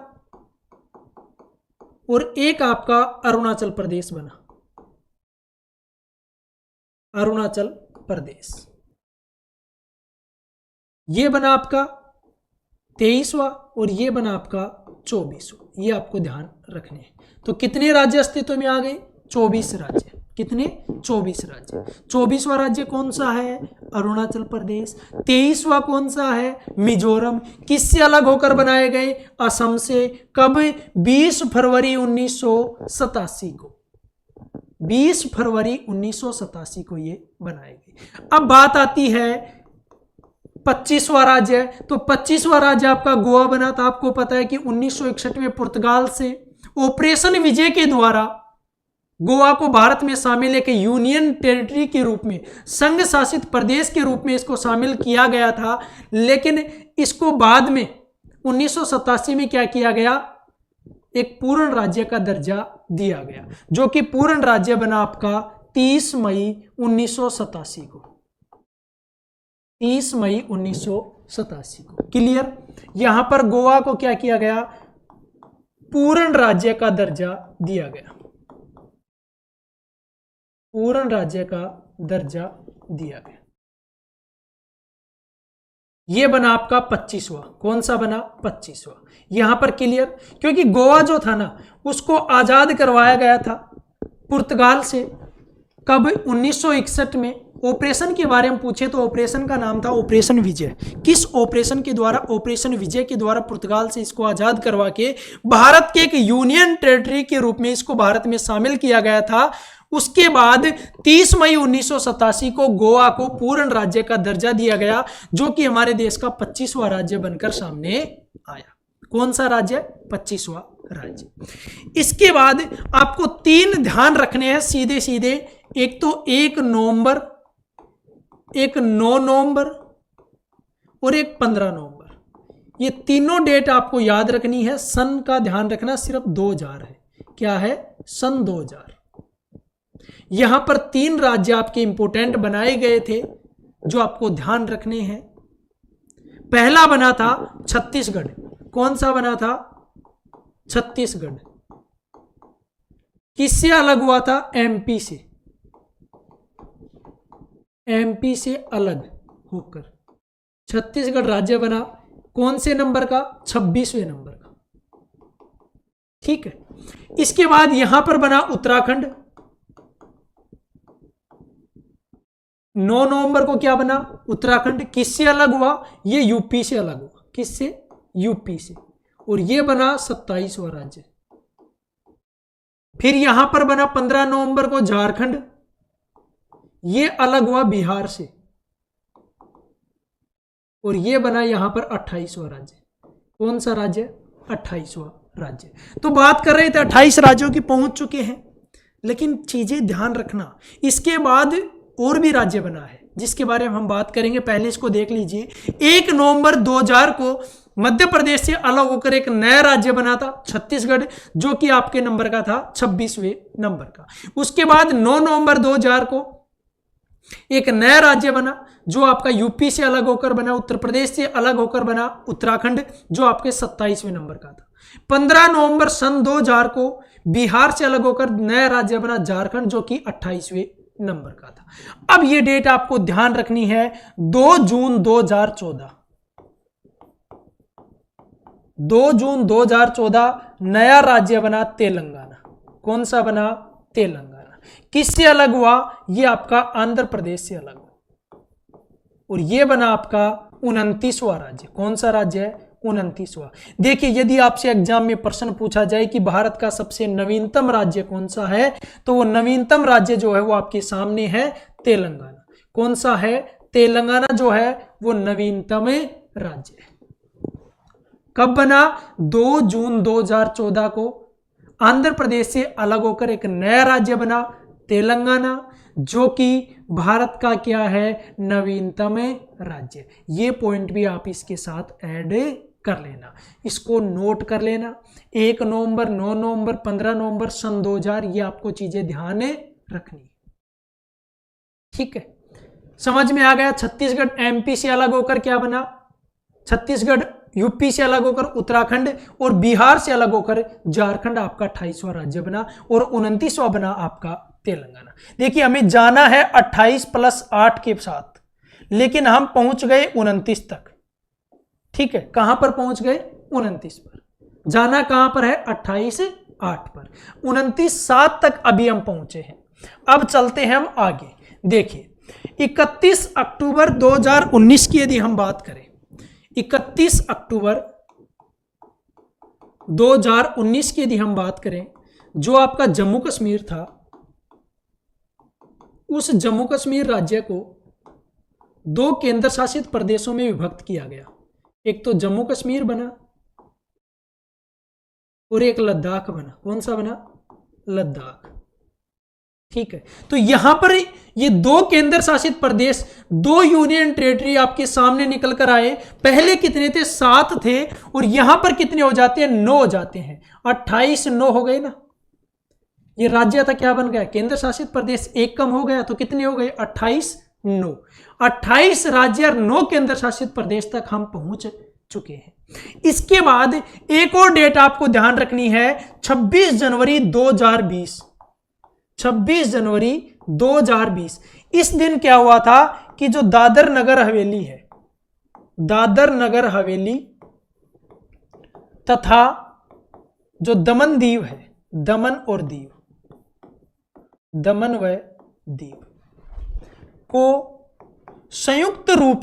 और एक आपका अरुणाचल प्रदेश बना। अरुणाचल प्रदेश ये बना आपका 23वां और ये बना आपका 24वां। ये आपको ध्यान रखने हैं। तो कितने राज्य अस्तित्व में आ गए? 24 राज्य। कितने? 24 राज्य। 24वां राज्य कौन सा है? अरुणाचल प्रदेश। 23वां कौन सा है? मिजोरम। किससे अलग होकर बनाए गए? असम से। कब? 20 फरवरी 1987 को। 20 फरवरी 1987 को ये बनाए गए। अब बात आती है 25वां राज्य। तो 25वां राज्य आपका गोवा बना था। आपको पता है कि 1961 में पुर्तगाल से ऑपरेशन विजय के द्वारा गोवा को भारत में शामिल एक यूनियन टेरिटरी के रूप में, संघ शासित प्रदेश के रूप में इसको शामिल किया गया था। लेकिन इसको बाद में 1987 में क्या किया गया? एक पूर्ण राज्य का दर्जा दिया गया, जो कि पूर्ण राज्य बना आपका 30 मई 1987 को, 30 मई 1987 को। क्लियर। यहां पर गोवा को क्या किया गया, पूर्ण राज्य का दर्जा दिया गया, पूर्ण राज्य का दर्जा दिया गया। ये बना आपका 25वां। कौन सा बना, 25वां। यहां पर क्लियर, क्योंकि गोवा जो था ना उसको आजाद करवाया गया था पुर्तगाल से। कब, 1961 में। ऑपरेशन के बारे में पूछे तो ऑपरेशन का नाम था ऑपरेशन विजय। किस ऑपरेशन के द्वारा, ऑपरेशन विजय के द्वारा पुर्तगाल से इसको आजाद करवा के भारत के एक यूनियन टेरिटरी के रूप में इसको भारत में शामिल किया गया था। उसके बाद 30 मई 1987 को गोवा को पूर्ण राज्य का दर्जा दिया गया, जो कि हमारे देश का 25वां राज्य बनकर सामने आया। कौन सा राज्य, 25वां राज्य। इसके बाद आपको 3 ध्यान रखने हैं सीधे सीधे। एक तो 1 नवंबर, एक 9 नवंबर और एक 15 नवंबर। ये तीनों डेट आपको याद रखनी है। सन का ध्यान रखना, सिर्फ 2000 है। क्या है, सन 2000। यहां पर 3 राज्य आपके इंपोर्टेंट बनाए गए थे जो आपको ध्यान रखने हैं। पहला बना था छत्तीसगढ़। कौन सा बना था, छत्तीसगढ़। किससे अलग हुआ था, एमपी से, एमपी से अलग होकर छत्तीसगढ़ राज्य बना। कौन से नंबर का, 26वें नंबर का। ठीक है। इसके बाद यहां पर बना उत्तराखंड। 9 नवंबर को क्या बना, उत्तराखंड। किससे अलग हुआ, ये यूपी से अलग हुआ। किससे, यूपी से। और ये बना 27वां राज्य। फिर यहां पर बना 15 नवंबर को झारखंड। ये अलग हुआ बिहार से। और ये बना यहां पर 28वां राज्य। कौन सा राज्य, 28वां राज्य। तो बात कर रहे थे 28 राज्यों की पहुंच चुके हैं, लेकिन चीजें ध्यान रखना। इसके बाद और भी राज्य बना है जिसके बारे में हम बात करेंगे। पहले इसको देख लीजिए। 1 नवंबर 2000 को मध्य प्रदेश से अलग होकर एक नया राज्य बना था, छत्तीसगढ़, जो कि आपके नंबर का था 26वें नंबर का। उसके बाद 9 नवंबर 2000 को एक नया राज्य बना जो आपका यूपी से अलग होकर बना, उत्तर प्रदेश से अलग होकर बना उत्तराखंड, जो आपके 27वें नंबर का था। 15 नवंबर सन 2000 को बिहार से अलग होकर नया राज्य बना झारखंड, जो कि 28वें नंबर का था। अब ये डेट आपको ध्यान रखनी है, 2 जून 2014। 2 जून 2014 नया राज्य बना तेलंगाना। कौन सा बना, तेलंगाना। किससे अलग हुआ, ये आपका आंध्र प्रदेश से अलग हुआ। और ये बना आपका 29वां राज्य। कौन सा राज्य है, 29वां। देखिए, यदि आपसे एग्जाम में प्रश्न पूछा जाए कि भारत का सबसे नवीनतम राज्य कौन सा है, तो वो नवीनतम राज्य जो है वो आपके सामने है, तेलंगाना। कौन सा है, तेलंगाना जो है वो नवीनतम राज्य है। कब बना, 2 जून 2014 को आंध्र प्रदेश से अलग होकर एक नया राज्य बना तेलंगाना, जो कि भारत का क्या है, नवीनतम राज्य। ये पॉइंट भी आप इसके साथ ऐड कर लेना, इसको नोट कर लेना। 1 नवंबर, 9 नवंबर, 15 नवंबर सन 2000, ये आपको चीजें ध्यान रखनी। ठीक है, समझ में आ गया। छत्तीसगढ़ एमपी से अलग होकर क्या बना, छत्तीसगढ़ यूपी से अलग होकर उत्तराखंड, और बिहार से अलग होकर झारखंड आपका 28वां राज्य बना, और 29वां बना आपका तेलंगाना। देखिए, हमें जाना है 28 + 8 के साथ, लेकिन हम पहुंच गए 29 तक। ठीक है, कहां पर पहुंच गए, 29 पर। जाना कहां पर है, 28 8 पर। 29 7 तक अभी हम पहुंचे हैं। अब चलते हैं हम आगे। देखिए, 31 अक्टूबर 2019 की यदि हम बात करें, 31 अक्टूबर 2019 की यदि हम बात करें, जो आपका जम्मू कश्मीर था, उस जम्मू कश्मीर राज्य को 2 केंद्र शासित प्रदेशों में विभक्त किया गया। एक तो जम्मू कश्मीर बना और एक लद्दाख बना। कौन सा बना, लद्दाख। ठीक है, तो यहां पर ये 2 केंद्र शासित प्रदेश, 2 यूनियन टेरिटरी आपके सामने निकल कर आए। पहले कितने थे? 7 थे, और यहां पर कितने हो जाते हैं? 9 हो जाते हैं। 28 9 हो गए ना। ये राज्य था, क्या बन गया? केंद्र शासित प्रदेश। 1 कम हो गया तो कितने हो गए? 28 9। 28 राज्य और 9 केंद्र शासित प्रदेश तक हम पहुंच चुके हैं। इसके बाद एक और डेट आपको ध्यान रखनी है, 26 जनवरी 2020। 26 जनवरी 2020, इस दिन क्या हुआ था कि जो दादर नगर हवेली है, दादर नगर हवेली तथा जो दमन दीव है, दमन और दीव, दमन व दीव को संयुक्त रूप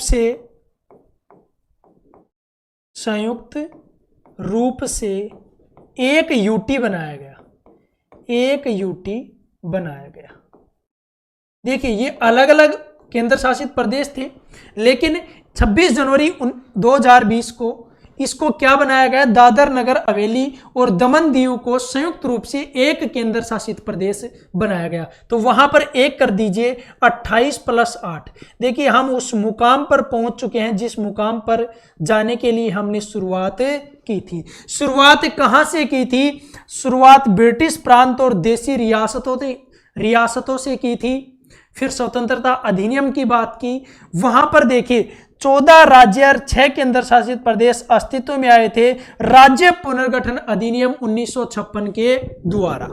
से एक यूटी बनाया गया, एक यूटी बनाया गया। देखिए, ये अलग अलग केंद्र शासित प्रदेश थे, लेकिन 26 जनवरी 2020 को इसको क्या बनाया गया? दादर नगर हवेली और दमन दीव को संयुक्त रूप से एक केंद्र शासित प्रदेश बनाया गया। तो वहां पर एक कर दीजिए, 28 + 8। देखिए, हम उस मुकाम पर पहुंच चुके हैं जिस मुकाम पर जाने के लिए हमने शुरुआत की थी। शुरुआत कहां से की थी? शुरुआत ब्रिटिश प्रांत और देसी रियासतों से की थी। फिर स्वतंत्रता अधिनियम की बात की। वहां पर देखिए 14 राज्य और 6 केंद्र शासित प्रदेश अस्तित्व में आए थे राज्य पुनर्गठन अधिनियम 1956 के द्वारा।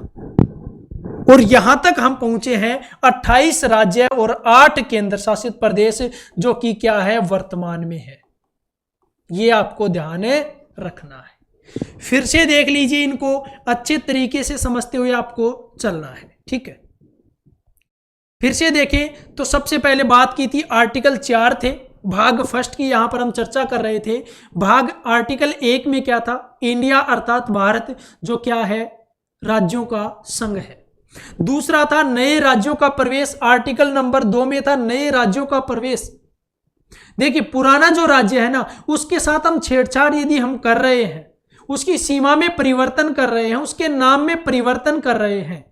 और यहां तक हम पहुंचे हैं 28 राज्य और 8 केंद्र शासित प्रदेश, जो कि क्या है? वर्तमान में है। ये आपको ध्यान रखना है। फिर से देख लीजिए, इनको अच्छे तरीके से समझते हुए आपको चलना है। ठीक है, फिर से देखें तो सबसे पहले बात की थी आर्टिकल 4 थे, भाग फर्स्ट की यहां पर हम चर्चा कर रहे थे। भाग आर्टिकल 1 में क्या था? इंडिया अर्थात भारत, जो क्या है? राज्यों का संघ है। दूसरा था नए राज्यों का प्रवेश, आर्टिकल नंबर 2 में था नए राज्यों का प्रवेश। देखिए, पुराना जो राज्य है ना, उसके साथ हम छेड़छाड़ यदि हम कर रहे हैं, उसकी सीमा में परिवर्तन कर रहे हैं, उसके नाम में परिवर्तन कर रहे हैं,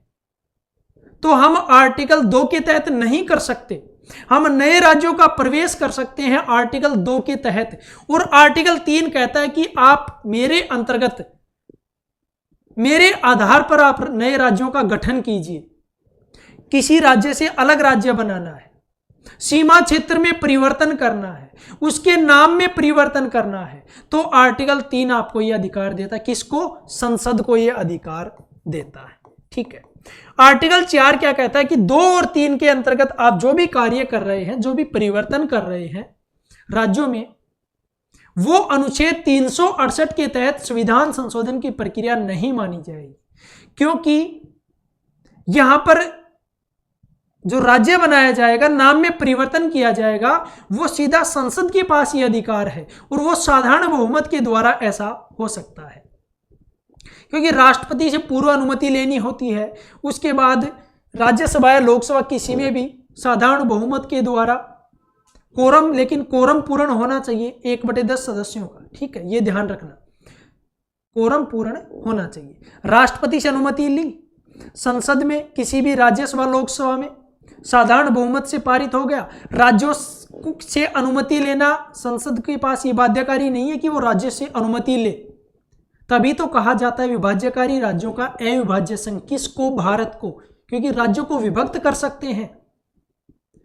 तो हम आर्टिकल 2 के तहत नहीं कर सकते। हम नए राज्यों का प्रवेश कर सकते हैं आर्टिकल 2 के तहत। और आर्टिकल 3 कहता है कि आप मेरे अंतर्गत, मेरे आधार पर आप नए राज्यों का गठन कीजिए। किसी राज्य से अलग राज्य बनाना है, सीमा क्षेत्र में परिवर्तन करना है, उसके नाम में परिवर्तन करना है, तो आर्टिकल 3 आपको यह अधिकार देता है। किसको? संसद को यह अधिकार देता है। ठीक है, आर्टिकल 4 क्या कहता है कि 2 और 3 के अंतर्गत आप जो भी कार्य कर रहे हैं, जो भी परिवर्तन कर रहे हैं राज्यों में, वो अनुच्छेद 368 के तहत संविधान संशोधन की प्रक्रिया नहीं मानी जाएगी, क्योंकि यहां पर जो राज्य बनाया जाएगा, नाम में परिवर्तन किया जाएगा, वो सीधा संसद के पास ये अधिकार है और वो साधारण बहुमत के द्वारा ऐसा हो सकता है, क्योंकि राष्ट्रपति से पूर्व अनुमति लेनी होती है। उसके बाद राज्यसभा या लोकसभा किसी में भी साधारण बहुमत के द्वारा कोरम, लेकिन कोरम पूर्ण होना चाहिए 1/10 सदस्यों का। ठीक है, ये ध्यान रखना, कोरम पूर्ण होना चाहिए। राष्ट्रपति से अनुमति ली, संसद में किसी भी राज्यसभा लोकसभा में साधारण बहुमत से पारित हो गया। राज्यों से अनुमति लेना संसद के पास ये बाध्यकारी नहीं है कि वो राज्य से अनुमति ले, तभी तो कहा जाता है विभाज्यकारी राज्यों का अविभाज्य संघ। किसको? भारत को, क्योंकि राज्यों को विभक्त कर सकते हैं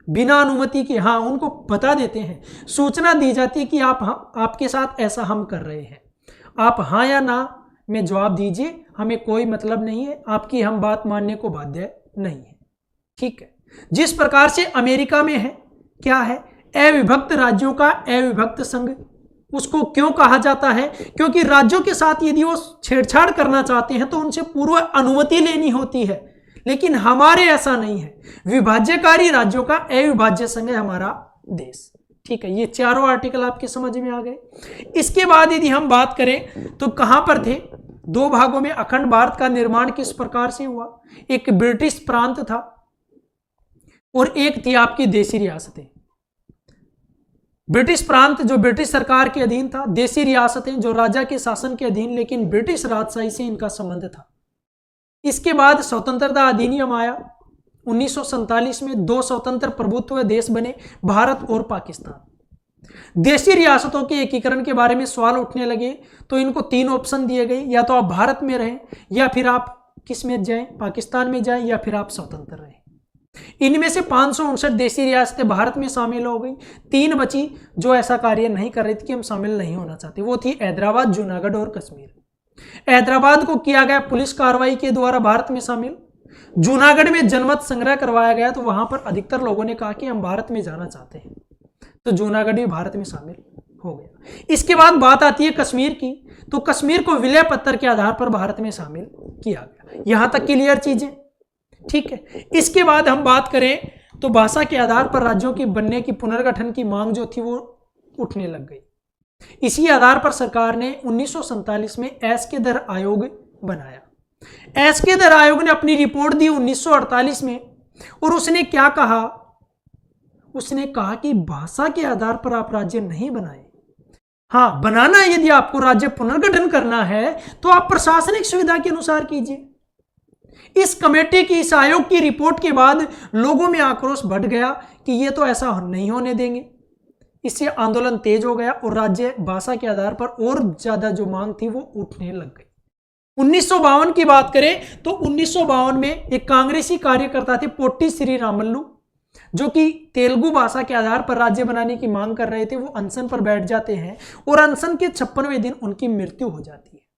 बिना अनुमति के। हाँ, उनको बता देते हैं, सूचना दी जाती है कि आपके साथ ऐसा हम कर रहे हैं, आप हाँ या ना में जवाब दीजिए, हमें कोई मतलब नहीं है, आपकी हम बात मानने को बाध्य नहीं है। ठीक है, जिस प्रकार से अमेरिका में है, क्या है? अविभक्त राज्यों का अविभक्त संघ। उसको क्यों कहा जाता है? क्योंकि राज्यों के साथ यदि वो छेड़छाड़ करना चाहते हैं तो उनसे पूर्व अनुमति लेनी होती है, लेकिन हमारे ऐसा नहीं है। विभाज्यकारी राज्यों का अविभाज्य संघ है हमारा देश। ठीक है, ये चारों आर्टिकल आपके समझ में आ गए। इसके बाद यदि हम बात करें तो कहां पर थे? 2 भागों में अखंड भारत का निर्माण किस प्रकार से हुआ? एक ब्रिटिश प्रांत था और एक थी आपकी देसी रियासतें। ब्रिटिश प्रांत जो ब्रिटिश सरकार के अधीन था, देसी रियासतें जो राजा के शासन के अधीन, लेकिन ब्रिटिश राजशाही से इनका संबंध था। इसके बाद स्वतंत्रता अधिनियम आया 1947 में 2 स्वतंत्र प्रभुत्व देश बने, भारत और पाकिस्तान। देशी रियासतों के एकीकरण के बारे में सवाल उठने लगे तो इनको 3 ऑप्शन दिए गए, या तो आप भारत में रहें, या फिर आप किस में जाएं, पाकिस्तान में जाएं, या फिर आप स्वतंत्र रहें। इनमें से 559 देशी रियासतें भारत में शामिल हो गई। 3 बची जो ऐसा कार्य नहीं कर रही थी कि हम शामिल नहीं होना चाहते, वो थी हैदराबाद, जूनागढ़ और कश्मीर। हैदराबाद को किया गया पुलिस कार्रवाई के द्वारा भारत में शामिल। जूनागढ़ में जनमत संग्रह करवाया गया, तो वहां पर अधिकतर लोगों ने कहा कि हम भारत में जाना चाहते हैं, तो जूनागढ़ भी भारत में शामिल हो गया। इसके बाद बात आती है कश्मीर की, तो कश्मीर को विलय पत्र के आधार पर भारत में शामिल किया गया। यहां तक क्लियर चीजें, ठीक है। इसके बाद हम बात करें तो भाषा के आधार पर राज्यों की बनने की पुनर्गठन की मांग जो थी वो उठने लग गई। इसी आधार पर सरकार ने 1947 में एस्केदर आयोग बनाया। एस्केदर आयोग ने अपनी रिपोर्ट दी 1948 में, और उसने क्या कहा, उसने कहा कि भाषा के आधार पर आप राज्य नहीं बनाए। हाँ, बनाना है, यदि आपको राज्य पुनर्गठन करना है तो आप प्रशासनिक सुविधा के अनुसार कीजिए। इस कमेटी की, इस आयोग की रिपोर्ट के बाद लोगों में आक्रोश बढ़ गया कि ये तो ऐसा नहीं होने देंगे। इससे आंदोलन तेज हो गया और राज्य भाषा के आधार पर और ज्यादा जो मांग थी वो उठने लग गई। 1952 की बात करें तो 1952 में एक कांग्रेसी कार्यकर्ता थे पोट्टी श्रीरामुलु, जो कि तेलुगु भाषा के आधार पर राज्य बनाने की मांग कर रहे थे। वो अनशन पर बैठ जाते हैं और अनशन के 56वें दिन उनकी मृत्यु हो जाती है।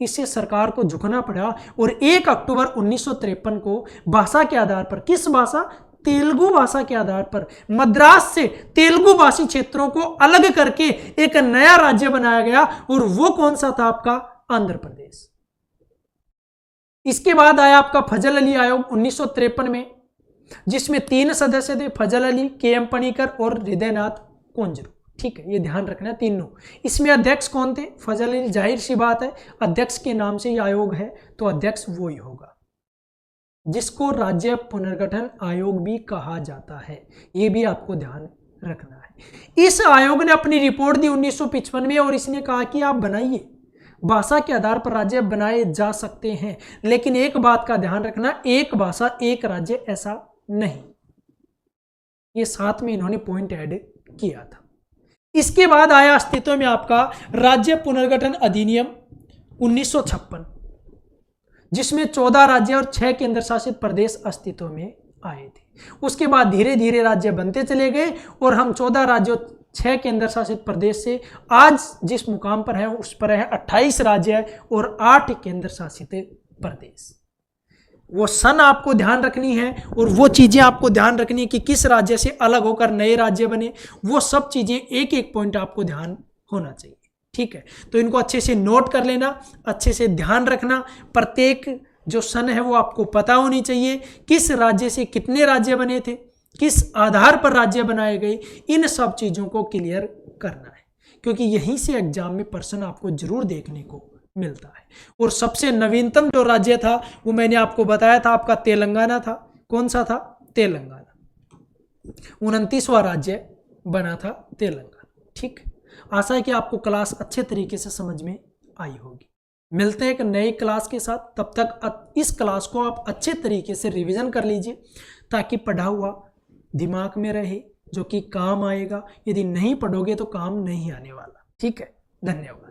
इससे सरकार को झुकना पड़ा और 1 अक्टूबर 1953 को भाषा के आधार पर, किस भाषा, तेलुगु भाषा के आधार पर मद्रास से तेलुगु भाषी क्षेत्रों को अलग करके एक नया राज्य बनाया गया, और वो कौन सा था, आपका आंध्र प्रदेश। इसके बाद आया आपका फजल अली आयोग 1953 में, जिसमें 3 सदस्य थे, फजल अली, के.एम. पणिकर और हृदयनाथ कोंजरू। ठीक है, ये ध्यान रखना तीनों। इसमें अध्यक्ष कौन थे, फजल अली। जाहिर सी बात है, अध्यक्ष के नाम से ये आयोग है तो अध्यक्ष वो ही होगा, जिसको राज्य पुनर्गठन आयोग भी कहा जाता है। ये भी आपको ध्यान रखना है। इस आयोग ने अपनी रिपोर्ट दी 1955 में, और इसने कहा कि आप बनाइए, भाषा के आधार पर राज्य बनाए जा सकते हैं, लेकिन एक बात का ध्यान रखना, एक भाषा एक राज्य ऐसा नहीं। ये साथ में इन्होंने पॉइंट ऐड किया था। इसके बाद आया अस्तित्व में आपका राज्य पुनर्गठन अधिनियम 1956, जिसमें 14 राज्य और 6 केंद्र शासित प्रदेश अस्तित्व में आए थे। उसके बाद धीरे धीरे राज्य बनते चले गए और हम 14 राज्यों 6 केंद्र शासित प्रदेश से आज जिस मुकाम पर है उस पर है 28 राज्य और 8 केंद्र शासित प्रदेश। वो सन आपको ध्यान रखनी है और वो चीजें आपको ध्यान रखनी है कि किस राज्य से अलग होकर नए राज्य बने। वो सब चीजें एक एक पॉइंट आपको ध्यान होना चाहिए। ठीक है, तो इनको अच्छे से नोट कर लेना, अच्छे से ध्यान रखना। प्रत्येक जो सन है वो आपको पता होनी चाहिए, किस राज्य से कितने राज्य बने थे, किस आधार पर राज्य बनाए गए, इन सब चीज़ों को क्लियर करना है, क्योंकि यहीं से एग्जाम में प्रश्न आपको जरूर देखने को मिलता है। और सबसे नवीनतम जो राज्य था वो मैंने आपको बताया था, आपका तेलंगाना था। कौन सा था? तेलंगाना। 29वां राज्य बना था तेलंगाना। ठीक, आशा है कि आपको क्लास अच्छे तरीके से समझ में आई होगी। मिलते हैं एक नई क्लास के साथ, तब तक इस क्लास को आप अच्छे तरीके से रिवीजन कर लीजिए ताकि पढ़ा हुआ दिमाग में रहे, जो कि काम आएगा। यदि नहीं पढ़ोगे तो काम नहीं आने वाला। ठीक है, धन्यवाद।